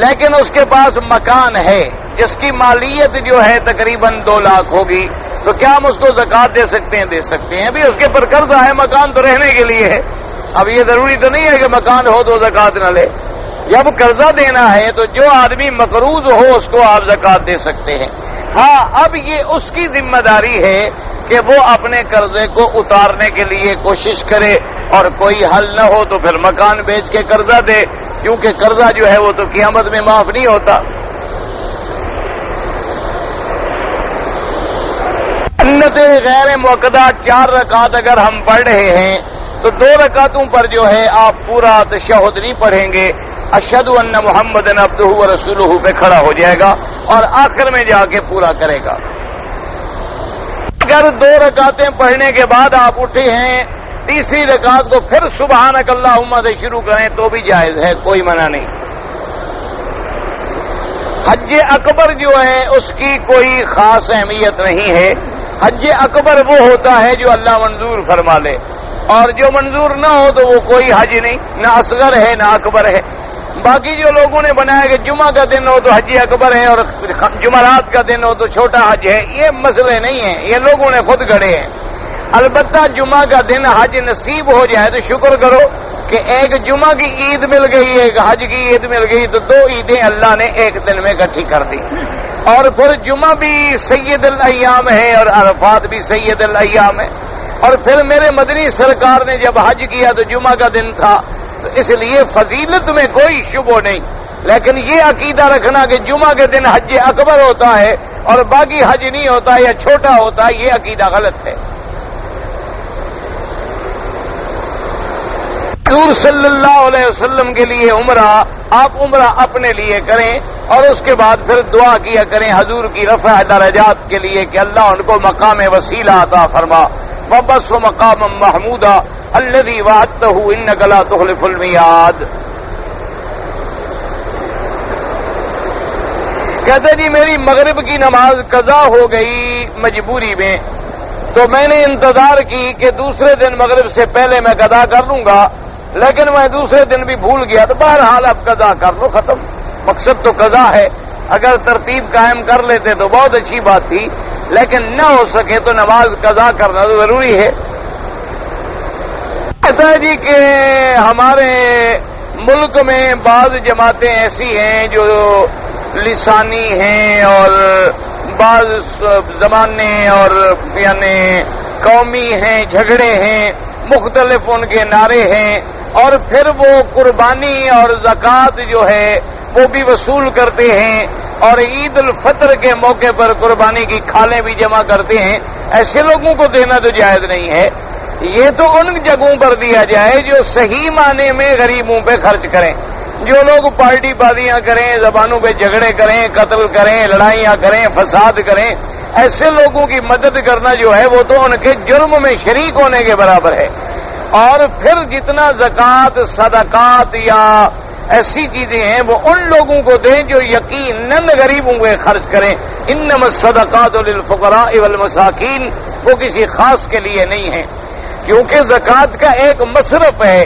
لیکن اس کے پاس مکان ہے جس کی مالیت جو ہے تقریباً 2 لاکھ ہوگی. تو کیا ہم اس کو زکوٰۃ دے سکتے ہیں؟ دے سکتے ہیں. ابھی اس کے پر قرضہ ہے، مکان تو رہنے کے لیے ہے. اب یہ ضروری تو نہیں ہے کہ مکان ہو تو زکوٰۃ نہ لے. جب قرضہ دینا ہے تو جو آدمی مقروض ہو اس کو آپ زکوٰۃ دے سکتے ہیں. ہاں اب یہ اس کی ذمہ داری ہے کہ وہ اپنے قرضے کو اتارنے کے لیے کوشش کرے، اور کوئی حل نہ ہو تو پھر مکان بیچ کے قرضہ دے، کیونکہ قرضہ جو ہے وہ تو قیامت میں معاف نہیں ہوتا. سنت غیر موقدہ 4 رکعت اگر ہم پڑھ رہے ہیں تو 2 رکعتوں پر جو ہے آپ پورا تشہد نہیں پڑھیں گے، اشہد ان محمد عبدہ ورسولہ پہ کھڑا ہو جائے گا اور آخر میں جا کے پورا کرے گا. اگر 2 رکعتیں پڑھنے کے بعد آپ اٹھے ہیں، تیسری رکعت کو پھر سبحانک اللہم سے شروع کریں تو بھی جائز ہے، کوئی منع نہیں. حج اکبر جو ہے اس کی کوئی خاص اہمیت نہیں ہے. حج اکبر وہ ہوتا ہے جو اللہ منظور فرما لے، اور جو منظور نہ ہو تو وہ کوئی حج نہیں، نہ اصغر ہے نہ اکبر ہے. باقی جو لوگوں نے بنایا کہ جمعہ کا دن ہو تو حج اکبر ہے اور جمعرات کا دن ہو تو چھوٹا حج ہے، یہ مسئلے نہیں ہیں، یہ لوگوں نے خود گڑے ہیں. البتہ جمعہ کا دن حج نصیب ہو جائے تو شکر کرو کہ ایک جمعہ کی عید مل گئی، ایک حج کی عید مل گئی، تو 2 عیدیں اللہ نے ایک دن میں اکٹھی کر دی. اور پھر جمعہ بھی سید الایام ہے اور عرفات بھی سید الایام ہے. اور پھر میرے مدنی سرکار نے جب حج کیا تو جمعہ کا دن تھا، تو اس لیے فضیلت میں کوئی شبہ نہیں. لیکن یہ عقیدہ رکھنا کہ جمعہ کے دن حج اکبر ہوتا ہے اور باقی حج نہیں ہوتا یا چھوٹا ہوتا ہے، یہ عقیدہ غلط ہے. حضور صلی اللہ علیہ وسلم کے لیے عمرہ، آپ عمرہ اپنے لیے کریں اور اس کے بعد پھر دعا کیا کریں حضور کی رفع درجات کے لیے کہ اللہ ان کو مقام وسیلہ عطا فرما. وبس مقام محمودہ الذی وعدتہ انک لا تخلف المیعاد. کہتے جی میری مغرب کی نماز قضا ہو گئی مجبوری میں، تو میں نے انتظار کی کہ دوسرے دن مغرب سے پہلے میں قضا کر لوں گا، لیکن میں دوسرے دن بھی بھول گیا. تو بہرحال اب قضا کر لو، ختم. مقصد تو قضا ہے. اگر ترتیب قائم کر لیتے تو بہت اچھی بات تھی، لیکن نہ ہو سکے تو نماز قضا کرنا تو ضروری ہے. کہتا ہے جی کہ ہمارے ملک میں بعض جماعتیں ایسی ہیں جو لسانی ہیں اور بعض زمانے اور یعنی قومی ہیں، جھگڑے ہیں، مختلف ان کے نعرے ہیں، اور پھر وہ قربانی اور زکوٰۃ جو ہے وہ بھی وصول کرتے ہیں، اور عید الفطر کے موقع پر قربانی کی کھالیں بھی جمع کرتے ہیں. ایسے لوگوں کو دینا تو جائز نہیں ہے. یہ تو ان جگہوں پر دیا جائے جو صحیح معنی میں غریبوں پہ خرچ کریں. جو لوگ پارٹی بازیاں کریں، زبانوں پہ جھگڑے کریں، قتل کریں، لڑائیاں کریں، فساد کریں، ایسے لوگوں کی مدد کرنا جو ہے وہ تو ان کے جرم میں شریک ہونے کے برابر ہے۔ اور پھر جتنا زکوٰۃ، صدقات یا ایسی چیزیں ہیں وہ ان لوگوں کو دیں جو یقیناً غریبوں کو خرچ کریں۔ انما الصدقات للفقراء والمساکین، وہ کسی خاص کے لیے نہیں ہے، کیونکہ زکوٰۃ کا ایک مصرف ہے،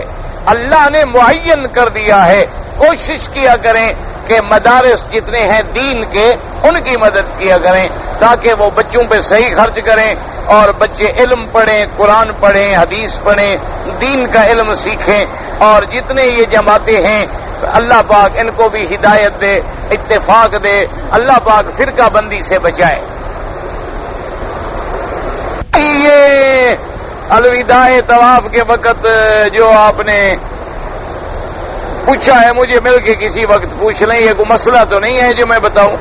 اللہ نے معین کر دیا ہے۔ کوشش کیا کریں کہ مدارس جتنے ہیں دین کے ان کی مدد کیا کریں تاکہ وہ بچوں پہ صحیح خرچ کریں اور بچے علم پڑھیں، قرآن پڑھیں، حدیث پڑھیں، دین کا علم سیکھیں۔ اور جتنے یہ جماعتیں ہیں اللہ پاک ان کو بھی ہدایت دے، اتفاق دے، اللہ پاک فرقہ بندی سے بچائے۔ یہ الوداع طواف کے وقت جو آپ نے پوچھا ہے مجھے مل کے کسی وقت پوچھ لیں، یہ کوئی مسئلہ تو نہیں ہے جو میں بتاؤں۔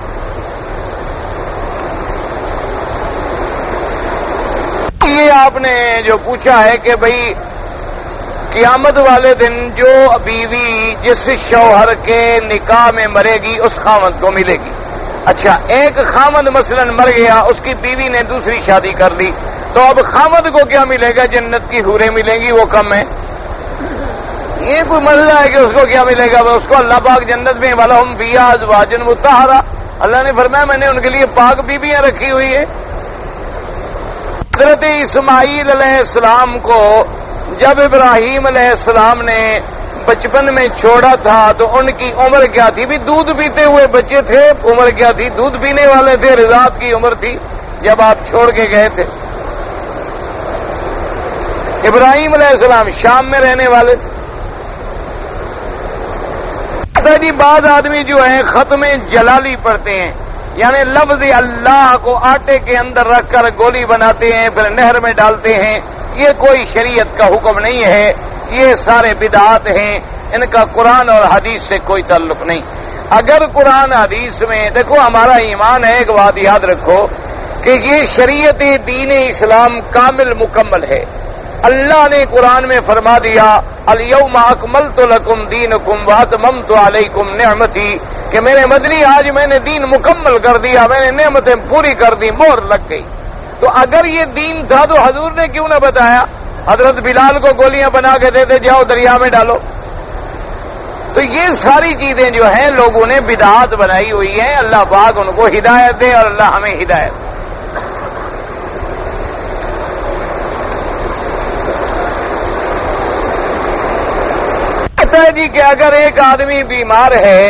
یہ آپ نے جو پوچھا ہے کہ بھئی قیامت والے دن جو بیوی جس شوہر کے نکاح میں مرے گی اس خاوند کو ملے گی۔ اچھا، ایک خاوند مثلا مر گیا، اس کی بیوی نے دوسری شادی کر لی، تو اب خاوند کو کیا ملے گا؟ جنت کی حوریں ملیں گی، وہ کم ہے؟ یہ کوئی مسئلہ ہے کہ اس کو کیا ملے گا؟ اس کو اللہ پاک جنت میں وَلَهُمْ فِيهَا أَزْوَاجٌ مُطَهَّرَةٌ، اللہ نے فرمایا میں نے ان کے لیے پاک بیویاں رکھی ہوئی ہیں۔ حضرت اسماعیل علیہ السلام کو جب ابراہیم علیہ السلام نے بچپن میں چھوڑا تھا تو ان کی عمر کیا تھی؟ بھی دودھ پیتے ہوئے بچے تھے، عمر کیا تھی؟ دودھ پینے والے تھے، رضاعت کی عمر تھی جب آپ چھوڑ کے گئے تھے۔ ابراہیم علیہ السلام شام میں رہنے والے تھے۔ جی بعض آدمی جو ہیں ختم جلالی پڑھتے ہیں، یعنی لفظ اللہ کو آٹے کے اندر رکھ کر گولی بناتے ہیں پھر نہر میں ڈالتے ہیں، یہ کوئی شریعت کا حکم نہیں ہے، یہ سارے بدعات ہیں، ان کا قرآن اور حدیث سے کوئی تعلق نہیں۔ اگر قرآن حدیث میں دیکھو، ہمارا ایمان ہے، ایک بات یاد رکھو کہ یہ شریعت دین اسلام کامل مکمل ہے۔ اللہ نے قرآن میں فرما دیا الیوم اکملت لکم دینکم واتممت علیکم نعمتی، کہ میرے مدنی آج میں نے دین مکمل کر دیا، میں نے نعمتیں پوری کر دی، مہر لگ گئی۔ تو اگر یہ دین تھا تو حضور نے کیوں نہ بتایا؟ حضرت بلال کو گولیاں بنا کے دیتے، جاؤ دریا میں ڈالو۔ تو یہ ساری چیزیں جو ہیں لوگوں نے بدعات بنائی ہوئی ہیں، اللہ پاک ان کو ہدایت دے اور اللہ ہمیں ہدایت دے۔ جی کہ اگر ایک آدمی بیمار ہے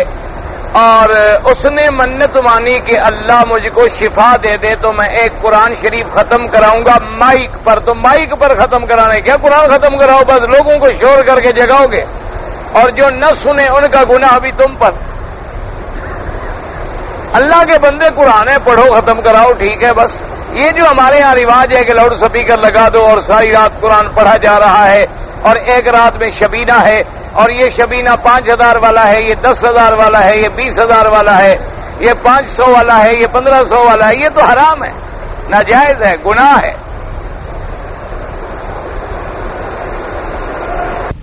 اور اس نے منت مانی کہ اللہ مجھ کو شفا دے دے تو میں ایک قرآن شریف ختم کراؤں گا مائک پر، تو مائک پر ختم کرانے کیا قرآن ختم کراؤ، بس لوگوں کو شور کر کے جگاؤ گے، اور جو نہ سنے ان کا گناہ بھی تم پر۔ اللہ کے بندے قرآن ہے، پڑھو، ختم کراؤ، ٹھیک ہے بس۔ یہ جو ہمارے ہاں رواج ہے کہ لاؤڈ سپیکر لگا دو اور ساری رات قرآن پڑھا جا رہا ہے، اور ایک رات میں شبینہ ہے، اور یہ شبینہ 5000 والا ہے، یہ 10,000 والا ہے، یہ 20,000 والا ہے، یہ 500 والا ہے، یہ 1500 والا ہے، یہ تو حرام ہے، ناجائز ہے، گناہ ہے۔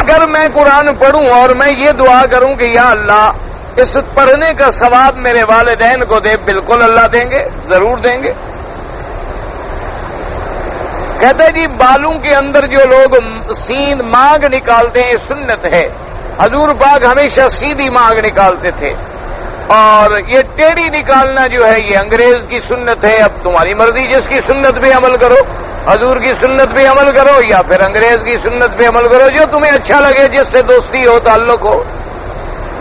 اگر میں قرآن پڑھوں اور میں یہ دعا کروں کہ یا اللہ اس پڑھنے کا ثواب میرے والدین کو دے، بالکل اللہ دیں گے، ضرور دیں گے۔ کہتے جی بالوں کے اندر جو لوگ مانگ نکالتے ہیں سنت ہے، حضور پاک ہمیشہ سیدھی مانگ نکالتے تھے، اور یہ ٹیڑھی نکالنا جو ہے یہ انگریز کی سنت ہے۔ اب تمہاری مرضی، جس کی سنت پہ عمل کرو، حضور کی سنت پہ عمل کرو یا پھر انگریز کی سنت پہ عمل کرو، جو تمہیں اچھا لگے، جس سے دوستی ہو، تعلق ہو،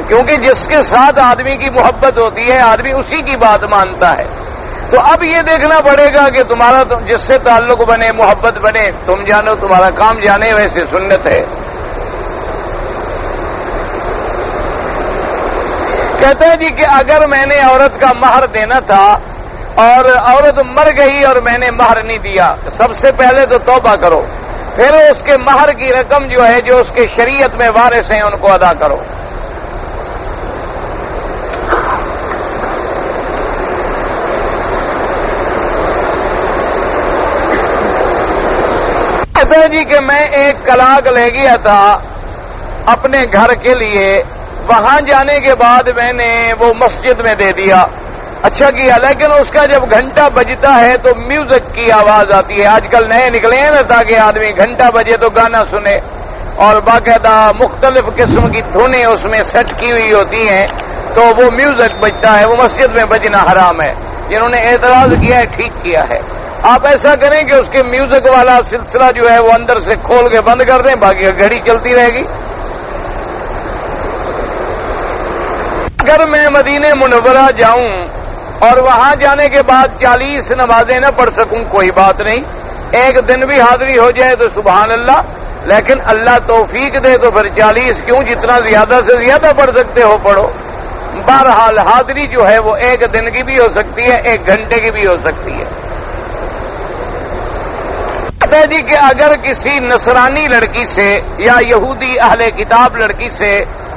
کیونکہ جس کے ساتھ آدمی کی محبت ہوتی ہے آدمی اسی کی بات مانتا ہے۔ تو اب یہ دیکھنا پڑے گا کہ تمہارا جس سے تعلق بنے، محبت بنے، تم جانو، تمہارا کام جانے، ویسے سنت ہے۔ کہتے ہیں جی کہ اگر میں نے عورت کا مہر دینا تھا اور عورت مر گئی اور میں نے مہر نہیں دیا، سب سے پہلے تو توبہ کرو، پھر اس کے مہر کی رقم جو ہے جو اس کے شریعت میں وارث ہیں ان کو ادا کرو۔ کہتے ہیں جی کہ میں ایک کلاق لے گیا تھا اپنے گھر کے لیے، وہاں جانے کے بعد میں نے وہ مسجد میں دے دیا، اچھا کیا، لیکن اس کا جب گھنٹہ بجتا ہے تو میوزک کی آواز آتی ہے۔ آج کل نئے نکلے ہیں نا تاکہ آدمی گھنٹہ بجے تو گانا سنے، اور باقاعدہ مختلف قسم کی دھنیں اس میں سیٹ کی ہوئی ہوتی ہیں، تو وہ میوزک بجتا ہے، وہ مسجد میں بجنا حرام ہے۔ جنہوں نے اعتراض کیا ہے ٹھیک کیا ہے، آپ ایسا کریں کہ اس کے میوزک والا سلسلہ جو ہے وہ اندر سے کھول کے بند کر دیں، باقی گھڑی چلتی رہے گی۔ اگر میں مدینہ منورہ جاؤں اور وہاں جانے کے بعد 40 نمازیں نہ پڑھ سکوں کوئی بات نہیں، ایک دن بھی حاضری ہو جائے تو سبحان اللہ، لیکن اللہ توفیق دے تو پھر 40 کیوں، جتنا زیادہ سے زیادہ پڑھ سکتے ہو پڑھو۔ بہرحال حاضری جو ہے وہ ایک دن کی بھی ہو سکتی ہے، ایک گھنٹے کی بھی ہو سکتی ہے۔ کہتا ہے جی کہ اگر کسی نصرانی لڑکی سے یا یہودی اہل کتاب لڑکی سے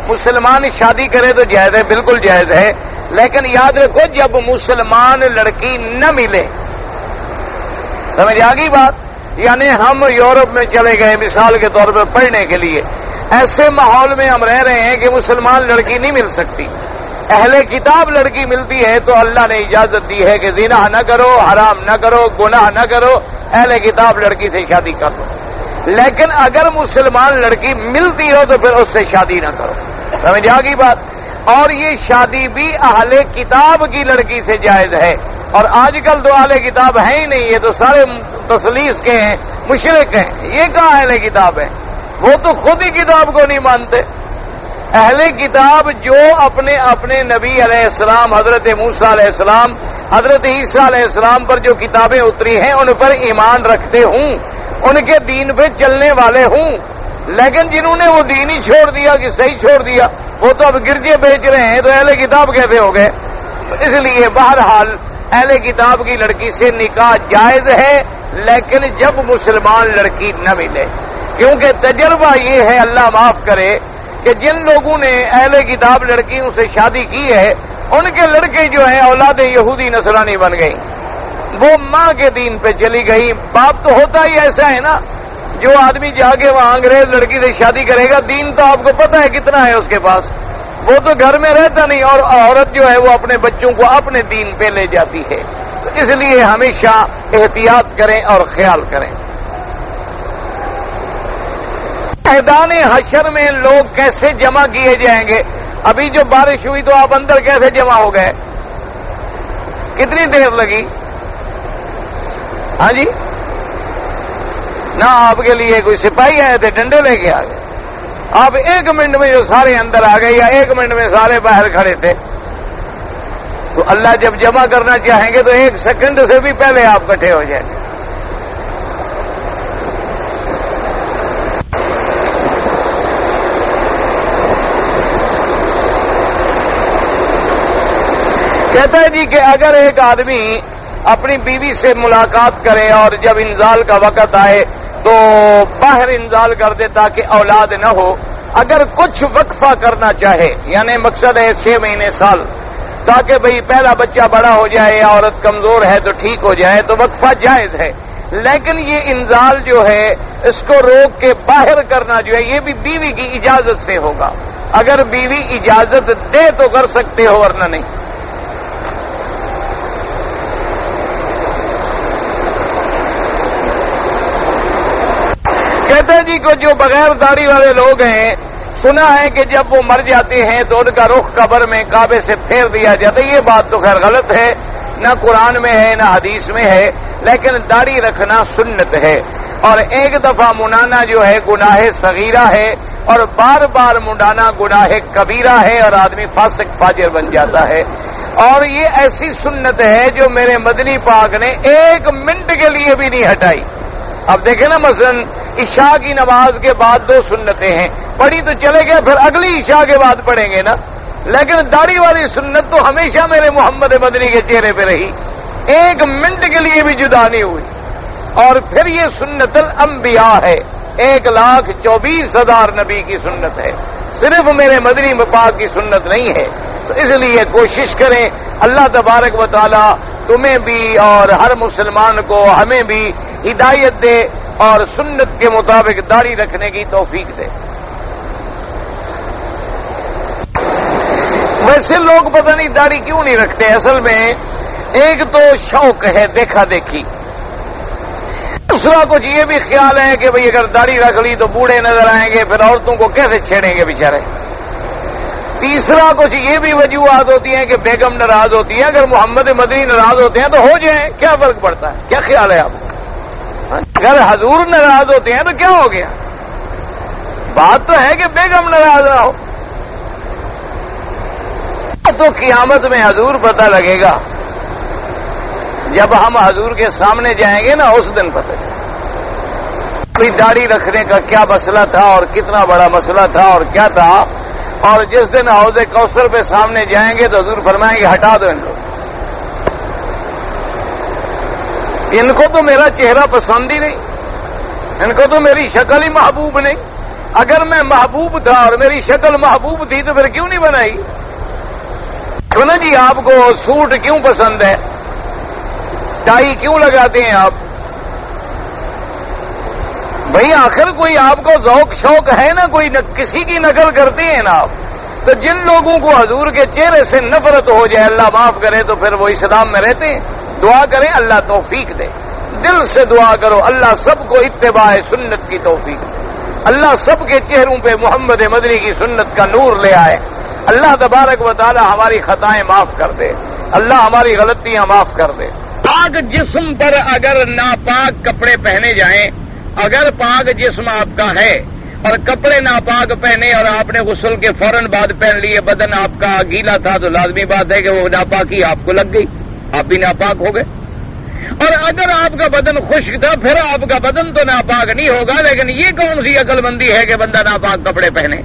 مسلمان شادی کرے تو جائز ہے، بالکل جائز ہے، لیکن یاد رکھو جب مسلمان لڑکی نہ ملے، سمجھ آ گئی بات؟ یعنی ہم یورپ میں چلے گئے مثال کے طور پر پڑھنے کے لیے، ایسے ماحول میں ہم رہ رہے ہیں کہ مسلمان لڑکی نہیں مل سکتی، اہل کتاب لڑکی ملتی ہے تو اللہ نے اجازت دی ہے کہ زنا نہ کرو، حرام نہ کرو، گناہ نہ کرو، اہل کتاب لڑکی سے شادی کر لو۔ لیکن اگر مسلمان لڑکی ملتی ہو تو پھر اس سے شادی نہ کرو، سمجھ آ گئی بات؟ اور یہ شادی بھی اہل کتاب کی لڑکی سے جائز ہے، اور آج کل تو اہل کتاب ہیں ہی نہیں، یہ تو سارے تسلیس کے ہیں، مشرک ہیں، یہ کہاں اہل کتاب ہے؟ وہ تو خود ہی کتاب کو نہیں مانتے۔ اہل کتاب جو اپنے اپنے نبی علیہ السلام، حضرت موسیٰ علیہ السلام، حضرت عیسیٰ علیہ السلام پر جو کتابیں اتری ہیں ان پر ایمان رکھتے ہوں، ان کے دین پہ چلنے والے ہوں، لیکن جنہوں نے وہ دین ہی چھوڑ دیا کہ صحیح چھوڑ دیا، وہ تو اب گرجے بیچ رہے ہیں، تو اہل کتاب کیسے ہو گئے؟ تو اس لیے بہرحال اہل کتاب کی لڑکی سے نکاح جائز ہے، لیکن جب مسلمان لڑکی نہ ملے، کیونکہ تجربہ یہ ہے، اللہ معاف کرے، کہ جن لوگوں نے اہل کتاب لڑکیوں سے شادی کی ہے ان کے لڑکے جو ہیں اولاد یہودی نصرانی بن گئی، وہ ماں کے دین پہ چلی گئی۔ باپ تو ہوتا ہی ایسا ہے نا، جو آدمی جا کے وہاں انگریز لڑکی سے شادی کرے گا، دین تو آپ کو پتہ ہے کتنا ہے اس کے پاس، وہ تو گھر میں رہتا نہیں، اور عورت جو ہے وہ اپنے بچوں کو اپنے دین پہ لے جاتی ہے۔ تو اس لیے ہمیشہ احتیاط کریں اور خیال کریں۔ میدان حشر میں لوگ کیسے جمع کیے جائیں گے؟ ابھی جو بارش ہوئی تو آپ اندر کیسے جمع ہو گئے؟ کتنی دیر لگی؟ ہاں جی، نہ آپ کے لیے کوئی سپاہی آئے تھے ڈنڈے لے کے آ گئے، آپ 1 منٹ میں جو سارے اندر آ گئے یا 1 منٹ میں سارے باہر کھڑے تھے؟ تو اللہ جب جمع کرنا چاہیں گے تو 1 سیکنڈ سے بھی پہلے آپ اکٹھے ہو جائیں گے۔ کہتا ہے جی کہ اگر ایک آدمی اپنی بیوی سے ملاقات کرے اور جب انزال کا وقت آئے تو باہر انزال کر دے تاکہ اولاد نہ ہو، اگر کچھ وقفہ کرنا چاہے، یعنی مقصد ہے 6 مہینے سال، تاکہ بھئی پہلا بچہ بڑا ہو جائے یا عورت کمزور ہے تو ٹھیک ہو جائے، تو وقفہ جائز ہے، لیکن یہ انزال جو ہے اس کو روک کے باہر کرنا جو ہے یہ بھی بیوی کی اجازت سے ہوگا، اگر بیوی اجازت دے تو کر سکتے ہو ورنہ نہیں۔ کہتے ہیں جی کہ جو بغیر داڑھی والے لوگ ہیں، سنا ہے کہ جب وہ مر جاتے ہیں تو ان کا رخ قبر میں کعبے سے پھیر دیا جاتا ہے۔ یہ بات تو خیر غلط ہے، نہ قرآن میں ہے نہ حدیث میں ہے، لیکن داڑھی رکھنا سنت ہے، اور 1 دفعہ منانا جو ہے گناہ صغیرہ ہے، اور بار بار منڈانا گناہ کبیرہ ہے، اور آدمی فاسق فاجر بن جاتا ہے۔ اور یہ ایسی سنت ہے جو میرے مدنی پاک نے 1 منٹ کے لیے بھی نہیں ہٹائی۔ اب دیکھیں نا، مثلا عشاء کی نماز کے بعد 2 سنتیں ہیں، پڑھی تو چلے گئے، پھر اگلی عشاء کے بعد پڑھیں گے نا، لیکن داڑھی والی سنت تو ہمیشہ میرے محمد مدنی کے چہرے پہ رہی، 1 منٹ کے لیے بھی جدا نہیں ہوئی۔ اور پھر یہ سنت الانبیاء ہے، 1,24,000 نبی کی سنت ہے، صرف میرے مدنی پاک کی سنت نہیں ہے۔ تو اس لیے کوشش کریں، اللہ تبارک و تعالی تمہیں بھی اور ہر مسلمان کو، ہمیں بھی ہدایت دے اور سنت کے مطابق داڑھی رکھنے کی توفیق دے۔ ویسے لوگ پتہ نہیں داڑھی کیوں نہیں رکھتے. اصل میں ایک تو شوق ہے دیکھا دیکھی، دوسرا کچھ یہ بھی خیال ہے کہ بھئی اگر داڑھی رکھ لی تو بوڑھے نظر آئیں گے، پھر عورتوں کو کیسے چھیڑیں گے بیچارے. تیسرا کچھ یہ بھی وجوہات ہوتی ہیں کہ بیگم ناراض ہوتی ہے. اگر محمد مدنی ناراض ہوتے ہیں تو ہو جائیں، کیا فرق پڑتا ہے؟ کیا خیال ہے آپ؟ اگر حضور ناراض ہوتے ہیں تو کیا ہو گیا؟ بات تو ہے کہ بیگم ناراض نہ ہو. تو قیامت میں حضور پتہ لگے گا، جب ہم حضور کے سامنے جائیں گے نا اس دن پتہ چلے کوئی داڑھی رکھنے کا کیا مسئلہ تھا اور کتنا بڑا مسئلہ تھا اور کیا تھا. اور جس دن حوض کوثر پہ سامنے جائیں گے تو حضور فرمائیں گے ہٹا دو ان لوگ، ان کو تو میرا چہرہ پسند ہی نہیں، ان کو تو میری شکل ہی محبوب نہیں. اگر میں محبوب تھا اور میری شکل محبوب تھی تو پھر کیوں نہیں بنائی؟ تو نا جی آپ کو سوٹ کیوں پسند ہے، ٹائی کیوں لگاتے ہیں آپ؟ بھئی آخر کوئی آپ کو ذوق شوق ہے نا، کوئی کسی کی نقل کرتے ہیں نا آپ. تو جن لوگوں کو حضور کے چہرے سے نفرت ہو جائے، اللہ معاف کرے، تو پھر وہ اسلام میں رہتے ہیں. دعا کریں اللہ توفیق دے، دل سے دعا کرو اللہ سب کو اتباع سنت کی توفیق دے، اللہ سب کے چہروں پہ محمد مدنی کی سنت کا نور لے آئے. اللہ تبارک و تعالی ہماری خطائیں معاف کر دے، اللہ ہماری غلطیاں معاف کر دے. پاک جسم پر اگر ناپاک کپڑے پہنے جائیں، اگر پاک جسم آپ کا ہے اور کپڑے ناپاک پہنے اور آپ نے غسل کے فوراً بعد پہن لیے، بدن آپ کا گیلا تھا، تو لازمی بات ہے کہ وہ ناپاکی آپ کو لگ گئی، آپ بھی ناپاک ہو گئے. اور اگر آپ کا بدن خشک تھا پھر آپ کا بدن تو ناپاک نہیں ہوگا، لیکن یہ کون سی عقل مندی ہے کہ بندہ ناپاک کپڑے پہنے؟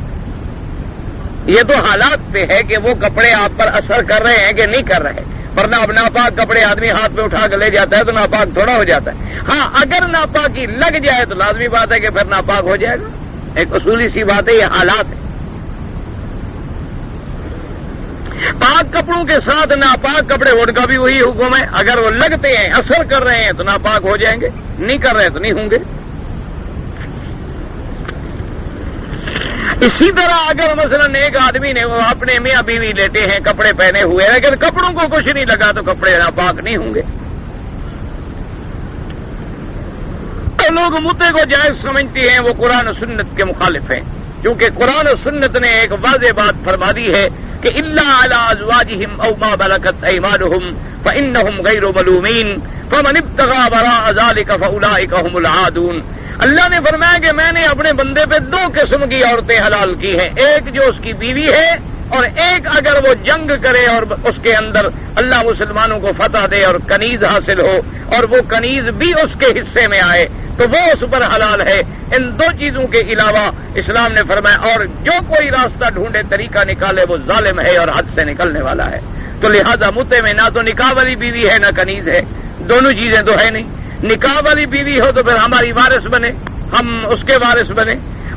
یہ تو حالات پہ ہے کہ وہ کپڑے آپ پر اثر کر رہے ہیں کہ نہیں کر رہے. ورنہ اب ناپاک کپڑے آدمی ہاتھ میں اٹھا کے لے جاتا ہے تو ناپاک تھوڑا ہو جاتا ہے. ہاں اگر ناپاکی لگ جائے تو لازمی بات ہے کہ پھر ناپاک ہو جائے گا. ایک اصولی سی بات ہے، یہ حالات ہے. پاک کپڑوں کے ساتھ ناپاک کپڑے، ان کا بھی وہی حکم ہے. اگر وہ لگتے ہیں، اثر کر رہے ہیں تو ناپاک ہو جائیں گے، نہیں کر رہے تو نہیں ہوں گے. اسی طرح اگر مثلا ایک آدمی نے وہ اپنے میاں بیوی لیتے ہیں کپڑے پہنے ہوئے، لیکن کپڑوں کو کچھ نہیں لگا تو کپڑے ناپاک نہیں ہوں گے. تو لوگ مدعے کو جائز سمجھتے ہیں، وہ قرآن و سنت کے مخالف ہیں، کیونکہ قرآن و سنت نے ایک واضح بات فرما دی ہے کہ الا علی ازواجہم او ما ملکت ایمانہم فانہم غیر ملومین فمن ابتغى وراء ذلک فاولئک هم العادون. اللہ نے فرمایا کہ میں نے اپنے بندے پہ دو قسم کی عورتیں حلال کی ہیں، ایک جو اس کی بیوی ہے اور ایک اگر وہ جنگ کرے اور اس کے اندر اللہ مسلمانوں کو فتح دے اور کنیز حاصل ہو اور وہ کنیز بھی اس کے حصے میں آئے تو وہ اس پر حلال ہے. ان دو چیزوں کے علاوہ اسلام نے فرمایا اور جو کوئی راستہ ڈھونڈے، طریقہ نکالے، وہ ظالم ہے اور حد سے نکلنے والا ہے. تو لہذا مدعے میں نہ تو نکاح والی بیوی ہے نہ کنیز ہے، دونوں چیزیں تو ہے نہیں. نکاح والی بیوی ہو تو پھر ہماری وارث بنے، ہم اس کے وارث بنے،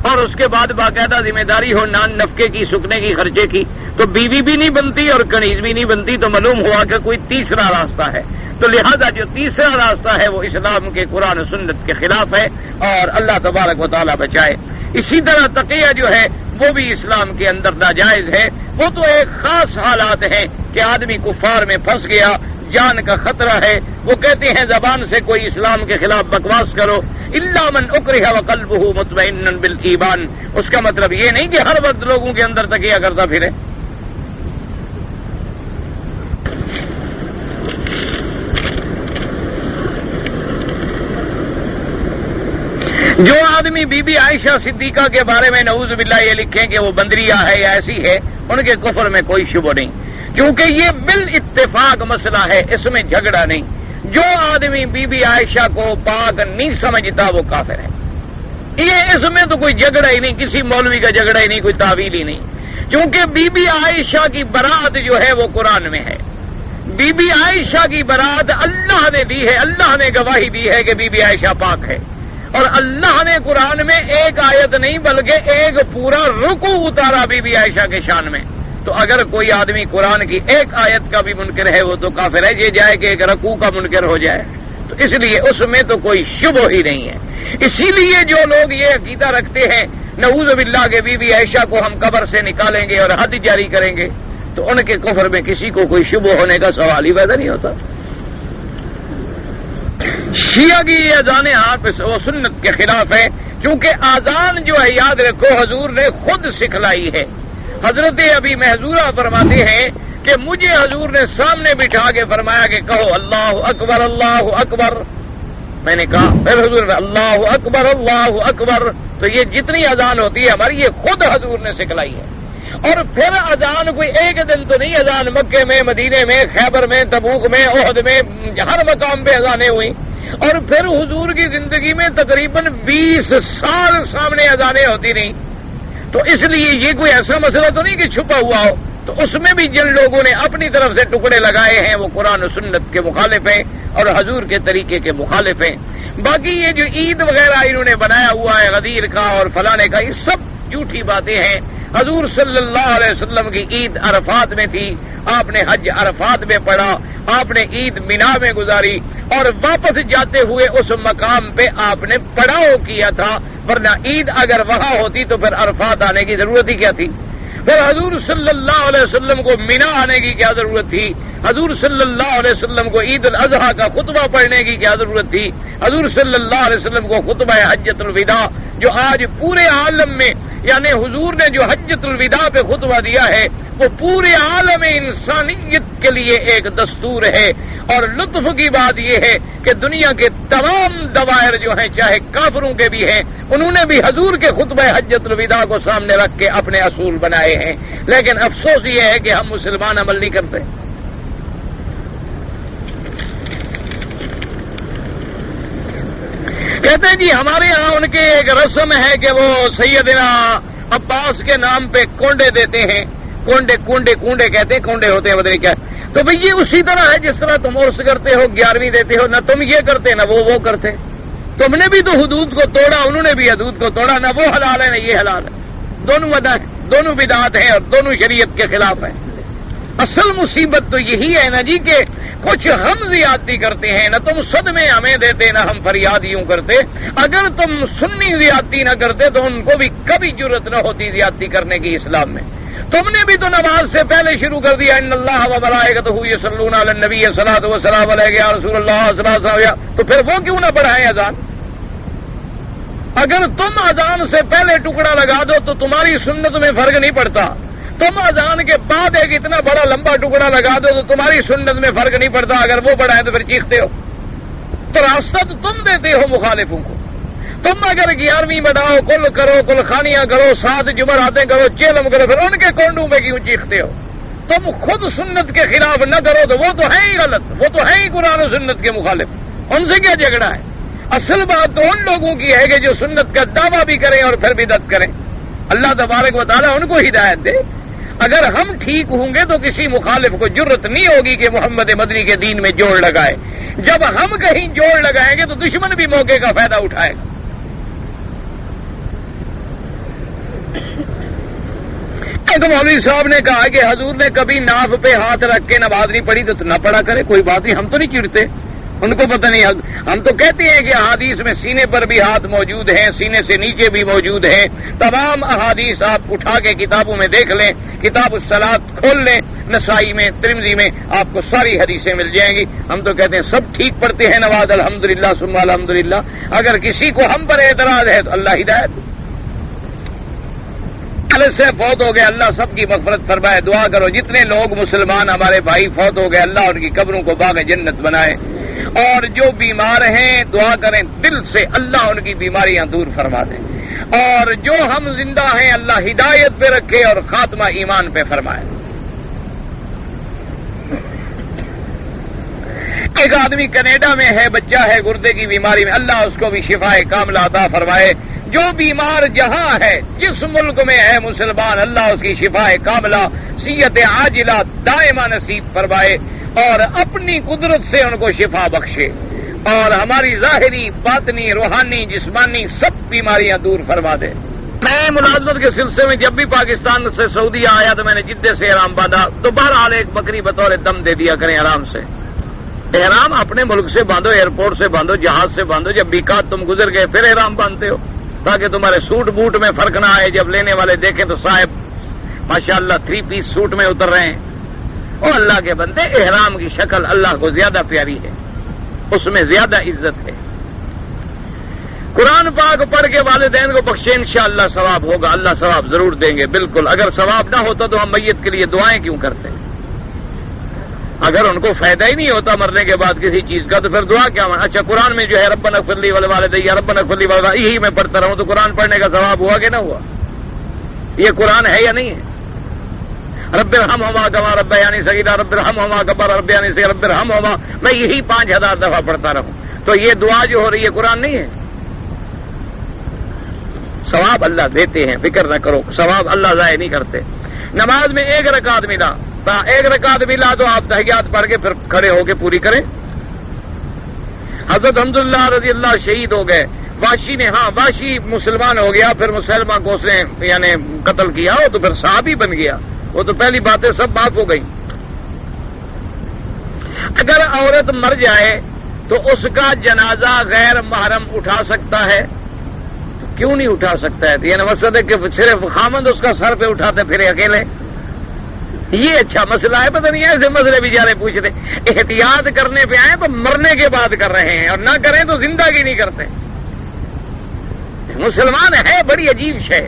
اور اس کے بعد باقاعدہ ذمہ داری ہو نان نفقے کی، سکنے کی، خرچے کی، تو بیوی بھی نہیں بنتی اور کنیز بھی نہیں بنتی. تو معلوم ہوا کہ کوئی تیسرا راستہ ہے. تو لہذا جو تیسرا راستہ ہے وہ اسلام کے قرآن و سنت کے خلاف ہے اور اللہ تبارک و تعالیٰ بچائے. اسی طرح تقیہ جو ہے وہ بھی اسلام کے اندر ناجائز ہے. وہ تو ایک خاص حالات ہیں کہ آدمی کفار میں پھنس گیا، جان کا خطرہ ہے، وہ کہتے ہیں زبان سے کوئی اسلام کے خلاف بکواس کرو، الا من اکرہ وقلبہ مطمئن بالایمان. اس کا مطلب یہ نہیں کہ ہر وقت لوگوں کے اندر تقیہ کرتا پھرے. جو آدمی بی بی عائشہ صدیقہ کے بارے میں نعوذ باللہ یہ لکھیں کہ وہ بندریہ ہے یا ایسی ہے، ان کے کفر میں کوئی شبہ نہیں، کیونکہ یہ بالاتفاق مسئلہ ہے، اس میں جھگڑا نہیں. جو آدمی بی بی عائشہ کو پاک نہیں سمجھتا وہ کافر ہے. یہ اس میں تو کوئی جھگڑا ہی نہیں، کسی مولوی کا جھگڑا ہی نہیں، کوئی تعویل ہی نہیں، کیونکہ بی بی عائشہ کی برات جو ہے وہ قرآن میں ہے. بی بی عائشہ کی برات اللہ نے دی ہے، اللہ نے گواہی دی ہے کہ بی بی عائشہ پاک ہے. اور اللہ نے قرآن میں ایک آیت نہیں بلکہ ایک پورا رکوع اتارا بی بی عائشہ کے شان میں. تو اگر کوئی آدمی قرآن کی ایک آیت کا بھی منکر ہے وہ تو کافر ہے. یہ جائے کہ ایک رکوع کا منکر ہو جائے تو اس لیے اس میں تو کوئی شبہ ہی نہیں ہے. اسی لیے جو لوگ یہ عقیدہ رکھتے ہیں نعوذ باللہ کہ بی بی عائشہ کو ہم قبر سے نکالیں گے اور حد جاری کریں گے، تو ان کے کفر میں کسی کو کوئی شبہ ہونے کا سوال ہی پیدا نہیں ہوتا۔ شیعہ کی یہ اذانیں آپ و سنت کے خلاف ہے، کیونکہ اذان جو ہے یاد رکھو حضور نے خود سکھلائی ہے۔ حضرت ابی محذورہ فرماتے ہیں کہ مجھے حضور نے سامنے بٹھا کے فرمایا کہ کہو اللہ اکبر اللہ اکبر۔ میں نے کہا، پھر حضور نے اللہ اکبر اللہ اکبر۔ تو یہ جتنی اذان ہوتی ہے ہماری، یہ خود حضور نے سکھلائی ہے۔ اور پھر اذان کوئی ایک دن تو نہیں، اذان مکے میں، مدینے میں، خیبر میں، تبوک میں، احد میں، ہر مقام پہ اذانیں ہوئی۔ اور پھر حضور کی زندگی میں تقریباً 20 سال سامنے اذانیں ہوتی نہیں۔ تو اس لیے یہ کوئی ایسا مسئلہ تو نہیں کہ چھپا ہوا ہو۔ تو اس میں بھی جن لوگوں نے اپنی طرف سے ٹکڑے لگائے ہیں وہ قرآن و سنت کے مخالف ہیں اور حضور کے طریقے کے مخالف ہیں۔ باقی یہ جو عید وغیرہ انہوں نے بنایا ہوا ہے غدیر کا اور فلانے کا، یہ سب جھوٹی باتیں ہیں۔ حضور صلی اللہ علیہ وسلم کی عید عرفات میں تھی، آپ نے حج عرفات میں پڑھا، آپ نے عید مینا میں گزاری، اور واپس جاتے ہوئے اس مقام پہ آپ نے پڑاؤ کیا تھا، ورنہ عید اگر وہاں ہوتی تو پھر عرفات آنے کی ضرورت ہی کیا تھی؟ پھر حضور صلی اللہ علیہ وسلم کو مینا آنے کی کیا ضرورت تھی؟ حضور صلی اللہ علیہ وسلم کو عید الاضحیٰ کا خطبہ پڑھنے کی کیا ضرورت تھی؟ حضور صلی اللہ علیہ وسلم کو خطبہ حجۃ الوداع جو آج پورے عالم میں، یعنی حضور نے جو حجۃ الوداع پہ خطبہ دیا ہے وہ پورے عالم انسانیت کے لیے ایک دستور ہے۔ اور لطف کی بات یہ ہے کہ دنیا کے تمام دوائر جو ہیں، چاہے کافروں کے بھی ہیں، انہوں نے بھی حضور کے خطبہ حجۃ الوداع کو سامنے رکھ کے اپنے اصول بنائے ہیں، لیکن افسوس یہ ہے کہ ہم مسلمان عمل نہیں کرتے۔ کہتے ہیں جی ہمارے ہاں ان کے ایک رسم ہے کہ وہ سیدنا عباس کے نام پہ کونڈے دیتے ہیں، کونڈے کہتے ہیں، کونڈے ہوتے ہیں پتہ نہیں کیا۔ تو بھئی یہ اسی طرح ہے جس طرح تم عرس کرتے ہو، 11ویں دیتے ہو، نہ تم یہ کرتے نہ وہ کرتے۔ تم نے بھی تو حدود کو توڑا، انہوں نے بھی حدود کو توڑا، نہ وہ حلال ہے نہ یہ حلال ہے، دونوں بدعات ہیں اور دونوں شریعت کے خلاف ہیں۔ اصل مصیبت تو یہی ہے نا جی کہ کچھ ہم زیادتی کرتے ہیں، نہ تم صدمے ہمیں دیتے نہ ہم فریاد یوں کرتے۔ اگر تم سنی زیادتی نہ کرتے تو ان کو بھی کبھی جرأت نہ ہوتی زیادتی کرنے کی اسلام میں۔ تم نے بھی تو نماز سے پہلے شروع کر دیا، ان اللہ و ملائکتہ یصلون علی النبی صلاۃ و سلام علیہ یا رسول اللہ صلی اللہ علیہ وسلم، تو پھر وہ کیوں نہ پڑھائیں اذان؟ اگر تم اذان سے پہلے ٹکڑا لگا دو تو تمہاری سنت میں فرق نہیں پڑتا، تم اذان کے بعد ایک اتنا بڑا لمبا ٹکڑا لگا دو تو تمہاری سنت میں فرق نہیں پڑتا، اگر وہ پڑھائیں تو پھر چیختے ہو۔ تو راستہ تو تم دیتے ہو مخالفوں کو۔ تم اگر 11ویں بناؤ، کل کرو، کل خانیاں کرو، 7 جمعراتیں کرو، چیلم کرو، پھر ان کے کونڈوں پہ کیوں چیختے ہو؟ تم خود سنت کے خلاف نہ کرو تو وہ تو ہے ہی غلط، وہ تو ہے ہی قرآن و سنت کے مخالف، ان سے کیا جھگڑا ہے؟ اصل بات تو ان لوگوں کی ہے کہ جو سنت کا دعویٰ بھی کریں اور پھر بدعت کریں۔ اللہ تبارک و تعالیٰ ان کو ہدایت دے۔ اگر ہم ٹھیک ہوں گے تو کسی مخالف کو جرأت نہیں ہوگی کہ محمد مدنی کے دین میں جوڑ لگائے۔ جب ہم کہیں جوڑ لگائیں گے تو دشمن بھی موقع کا فائدہ اٹھائے گا۔ ایک مولوی صاحب نے کہا کہ حضور نے کبھی ناف پہ ہاتھ رکھ کے نماز نہیں پڑھی تو نہ پڑھا کرے، کوئی بات نہیں، ہم تو نہیں چڑھتے، ان کو پتہ نہیں۔ ہم تو کہتے ہیں کہ احادیث میں سینے پر بھی ہاتھ موجود ہیں، سینے سے نیچے بھی موجود ہیں۔ تمام احادیث آپ اٹھا کے کتابوں میں دیکھ لیں، کتاب الصلاۃ کھول لیں، نسائی میں، ترمذی میں آپ کو ساری حدیثیں مل جائیں گی۔ ہم تو کہتے ہیں سب ٹھیک پڑھتے ہیں نماز، الحمدللہ ثم الحمدللہ۔ اگر کسی کو ہم پر اعتراض ہے تو اللہ ہدایت سے فوت ہو گئے، اللہ سب کی مغفرت فرمائے۔ دعا کرو جتنے لوگ مسلمان ہمارے بھائی فوت ہو گئے، اللہ ان کی قبروں کو باغ جنت بنائے، اور جو بیمار ہیں دعا کریں دل سے، اللہ ان کی بیماریاں دور فرما دے، اور جو ہم زندہ ہیں اللہ ہدایت پہ رکھے اور خاتمہ ایمان پہ فرمائے۔ ایک آدمی کینیڈا میں ہے، بچہ ہے گردے کی بیماری میں، اللہ اس کو بھی شفا کاملہ عطا فرمائے۔ جو بیمار جہاں ہے، جس ملک میں ہے مسلمان، اللہ اس کی شفا کاملہ صحت عاجلہ دائمہ نصیب فرمائے اور اپنی قدرت سے ان کو شفا بخشے، اور ہماری ظاہری، باطنی، روحانی، جسمانی سب بیماریاں دور فرما دے۔ میں ملازمت کے سلسلے میں جب بھی پاکستان سے سعودیہ آیا تو میں نے جدے سے احرام باندھا، تو بہرحال ایک بکری بطور دم دے دیا کریں آرام سے۔ احرام اپنے ملک سے باندھو، ایئرپورٹ سے باندھو، جہاز سے باندھو، جب میقات تم گزر گئے پھر احرام باندھتے ہو، تاکہ تمہارے سوٹ بوٹ میں فرق نہ آئے، جب لینے والے دیکھیں تو صاحب ماشاءاللہ 3 پیس سوٹ میں اتر رہے ہیں. اور اللہ کے بندے احرام کی شکل اللہ کو زیادہ پیاری ہے، اس میں زیادہ عزت ہے. قرآن پاک پڑھ کے والدین کو بخشے انشاءاللہ ثواب ہوگا، اللہ ثواب ضرور دیں گے. بالکل، اگر ثواب نہ ہوتا تو ہم میت کے لیے دعائیں کیوں کرتے ہیں؟ اگر ان کو فائدہ ہی نہیں ہوتا مرنے کے بعد کسی چیز کا تو پھر دعا کیا؟ اچھا، قرآن میں جو ہے ربنا اغفر لی ولوالدی ربنا اغفر لی ولوالدی یہی میں پڑھتا رہوں تو قرآن پڑھنے کا ثواب ہوا کہ نہ ہوا؟ یہ قرآن ہے یا نہیں ہے؟ رب ارحمہما کما ربیانی صغیرا رب ارحمہما کما ربیانی صغیرا رب ارحمہما میں یہی 5000 دفعہ پڑھتا رہوں تو یہ دعا جو ہو رہی ہے قرآن نہیں ہے؟ ثواب اللہ دیتے ہیں، فکر نہ کرو، ثواب اللہ ضائع نہیں کرتے. نماز میں 1 رکعت ملا، 1 رکعت ملا تو آپ تحیات پڑھ کے پھر کھڑے ہو کے پوری کریں. حضرت حمداللہ رضی اللہ شہید ہو گئے. واشی نے، واشی مسلمان ہو گیا، پھر مسلمہ کو اس نے یعنی قتل کیا، وہ تو پھر صحابی بن گیا. وہ تو پہلی باتیں سب معاف ہو گئی. اگر عورت مر جائے تو اس کا جنازہ غیر محرم اٹھا سکتا ہے؟ کیوں نہیں اٹھا سکتا ہے؟ یعنی مقصد ہے کہ صرف خامند اس کا سر پہ اٹھاتے پھرے اکیلے. یہ اچھا مسئلہ ہے، پتہ نہیں ایسے مسئلے بیچارے پوچھتے. احتیاط کرنے پہ آئے تو مرنے کے بعد کر رہے ہیں، اور نہ کریں تو زندگی نہیں کرتے. مسلمان ہے بڑی عجیب شے.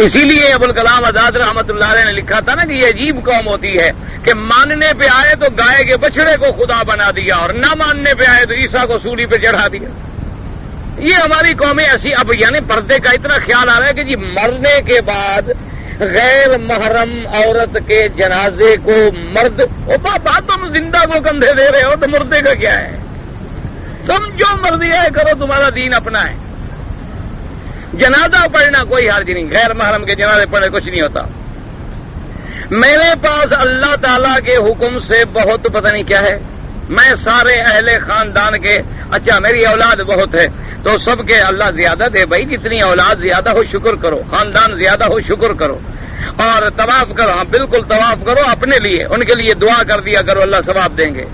اسی لیے ابوالکلام آزاد رحمۃ اللہ علیہ نے لکھا تھا نا کہ یہ عجیب قوم ہوتی ہے کہ ماننے پہ آئے تو گائے کے بچڑے کو خدا بنا دیا، اور نہ ماننے پہ آئے تو عیسیٰ کو سولی پہ چڑھا دیا. یہ ہماری قومیں ایسی. اب یعنی پردے کا اتنا خیال آ رہا ہے کہ جی مرنے کے بعد غیر محرم عورت کے جنازے کو مرد، بات تم زندہ کو کندھے دے رہے ہو تو مردے کا کیا ہے؟ تم جو مرضی ہے کرو، تمہارا دین اپنا ہے. جنازہ پڑھنا کوئی حرج نہیں، غیر محرم کے جنازے پڑھنے کچھ نہیں ہوتا. میرے پاس اللہ تعالیٰ کے حکم سے بہت پتہ نہیں کیا ہے. میں سارے اہل خاندان کے، اچھا میری اولاد بہت ہے تو سب کے اللہ زیادہ دے بھائی، جتنی اولاد زیادہ ہو شکر کرو، خاندان زیادہ ہو شکر کرو، اور طواف کرو. ہاں بالکل طواف کرو اپنے لیے، ان کے لیے دعا کر دیا کرو، اللہ ثواب دیں گے.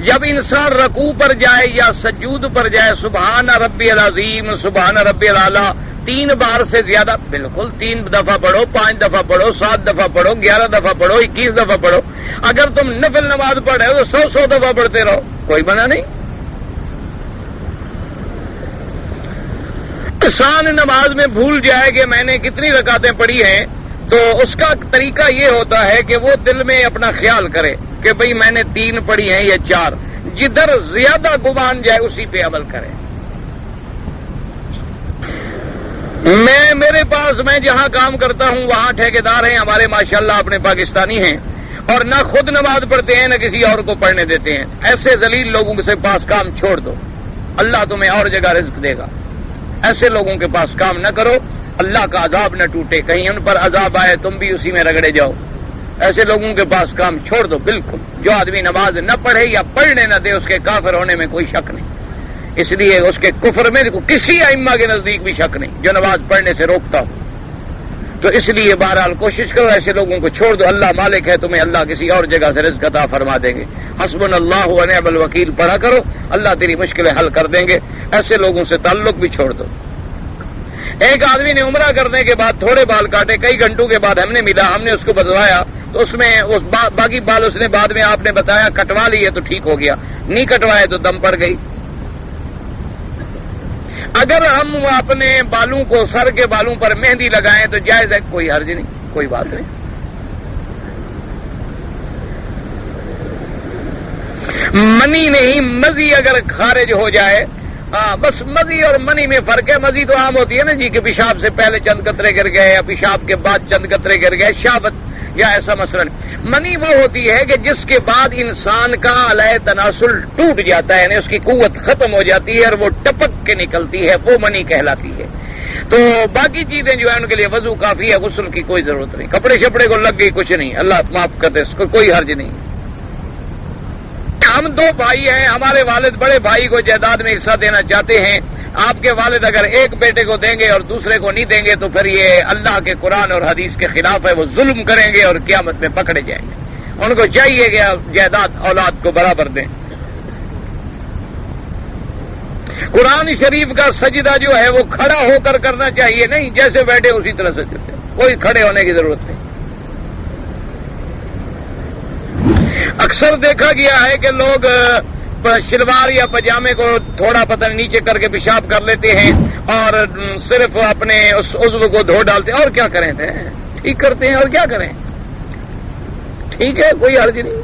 جب انسان رکوع پر جائے یا سجود پر جائے سبحان ربی العظیم سبحان ربی الاعلیٰ 3 بار سے زیادہ، بالکل 3 دفعہ پڑھو، 5 دفعہ پڑھو، 7 دفعہ پڑھو، 11 دفعہ پڑھو، 21 دفعہ پڑھو. اگر تم نفل نماز پڑھے تو 100 دفعہ پڑھتے رہو، کوئی منع نہیں. انسان نماز میں بھول جائے کہ میں نے کتنی رکعتیں پڑھی ہیں تو اس کا طریقہ یہ ہوتا ہے کہ وہ دل میں اپنا خیال کرے کہ بھئی میں نے 3 پڑھی ہیں یا 4، جدھر زیادہ گمان جائے اسی پہ عمل کرے. میرے پاس میں جہاں کام کرتا ہوں وہاں ٹھیکیدار ہیں ہمارے ماشاءاللہ اپنے پاکستانی ہیں، اور نہ خود نماز پڑھتے ہیں نہ کسی اور کو پڑھنے دیتے ہیں. ایسے ذلیل لوگوں سے پاس کام چھوڑ دو، اللہ تمہیں اور جگہ رزق دے گا. ایسے لوگوں کے پاس کام نہ کرو، اللہ کا عذاب نہ ٹوٹے، کہیں ان پر عذاب آئے تم بھی اسی میں رگڑے جاؤ. ایسے لوگوں کے پاس کام چھوڑ دو بالکل. جو آدمی نماز نہ پڑھے یا پڑھنے نہ دے اس کے کافر ہونے میں کوئی شک نہیں. اس لیے اس کے کفر میں کسی ائمہ کے نزدیک بھی شک نہیں جو نماز پڑھنے سے روکتا ہو. تو اس لیے بہرحال کوشش کرو ایسے لوگوں کو چھوڑ دو. اللہ مالک ہے، تمہیں اللہ کسی اور جگہ سے رزق عطا فرما دیں گے. حسبنا اللہ و نعم الوکیل پڑھا کرو، اللہ تیری مشکلیں حل کر دیں گے. ایسے لوگوں سے تعلق بھی چھوڑ دو. ایک آدمی نے عمرہ کرنے کے بعد تھوڑے بال کاٹے، کئی گھنٹوں کے بعد ہم نے ملا، ہم نے اس کو بتوایا تو اس میں باقی بال اس نے بعد میں آپ نے بتایا کٹوا لیے تو ٹھیک ہو گیا، نہیں کٹوائے تو دم پڑ گئی. اگر ہم اپنے بالوں کو سر کے بالوں پر مہندی لگائیں تو جائز ہے، کوئی حرج نہیں، کوئی بات نہیں. منی نہیں مزی اگر خارج ہو جائے، بس مزی اور منی میں فرق ہے. مزی تو عام ہوتی ہے نا جی کہ پیشاب سے پہلے چند قطرے گر گئے یا پیشاب کے بعد چند قطرے گر گئے، شہوت یا ایسا مثلا. منی وہ ہوتی ہے کہ جس کے بعد انسان کا علیہ تناسل ٹوٹ جاتا ہے، یعنی اس کی قوت ختم ہو جاتی ہے اور وہ ٹپک کے نکلتی ہے، وہ منی کہلاتی ہے. تو باقی چیزیں جو ہیں ان کے لیے وضو کافی ہے، غسل کی کوئی ضرورت نہیں. کپڑے شپڑے کو لگ گئی کچھ نہیں، اللہ معاف کر دے، اس کو کوئی حرج نہیں. ہم 2 بھائی ہیں، ہمارے والد بڑے بھائی کو جائیداد میں حصہ دینا چاہتے ہیں. آپ کے والد اگر ایک بیٹے کو دیں گے اور دوسرے کو نہیں دیں گے تو پھر یہ اللہ کے قرآن اور حدیث کے خلاف ہے، وہ ظلم کریں گے اور قیامت میں پکڑے جائیں گے. ان کو چاہیے کہ جائیداد اولاد کو برابر دیں. قرآن شریف کا سجدہ جو ہے وہ کھڑا ہو کر کرنا چاہیے، نہیں جیسے بیٹھے اسی طرح سجدے، کوئی کھڑے ہونے کی ضرورت نہیں۔ اکثر دیکھا گیا ہے کہ لوگ شلوار یا پجامے کو تھوڑا پتہ نیچے کر کے پیشاب کر لیتے ہیں اور صرف اپنے اس عضو کو دھو ڈالتے ہیں، اور کیا کریں تھے، ٹھیک کرتے ہیں، اور کیا کریں، ٹھیک ہے، کوئی حرج نہیں۔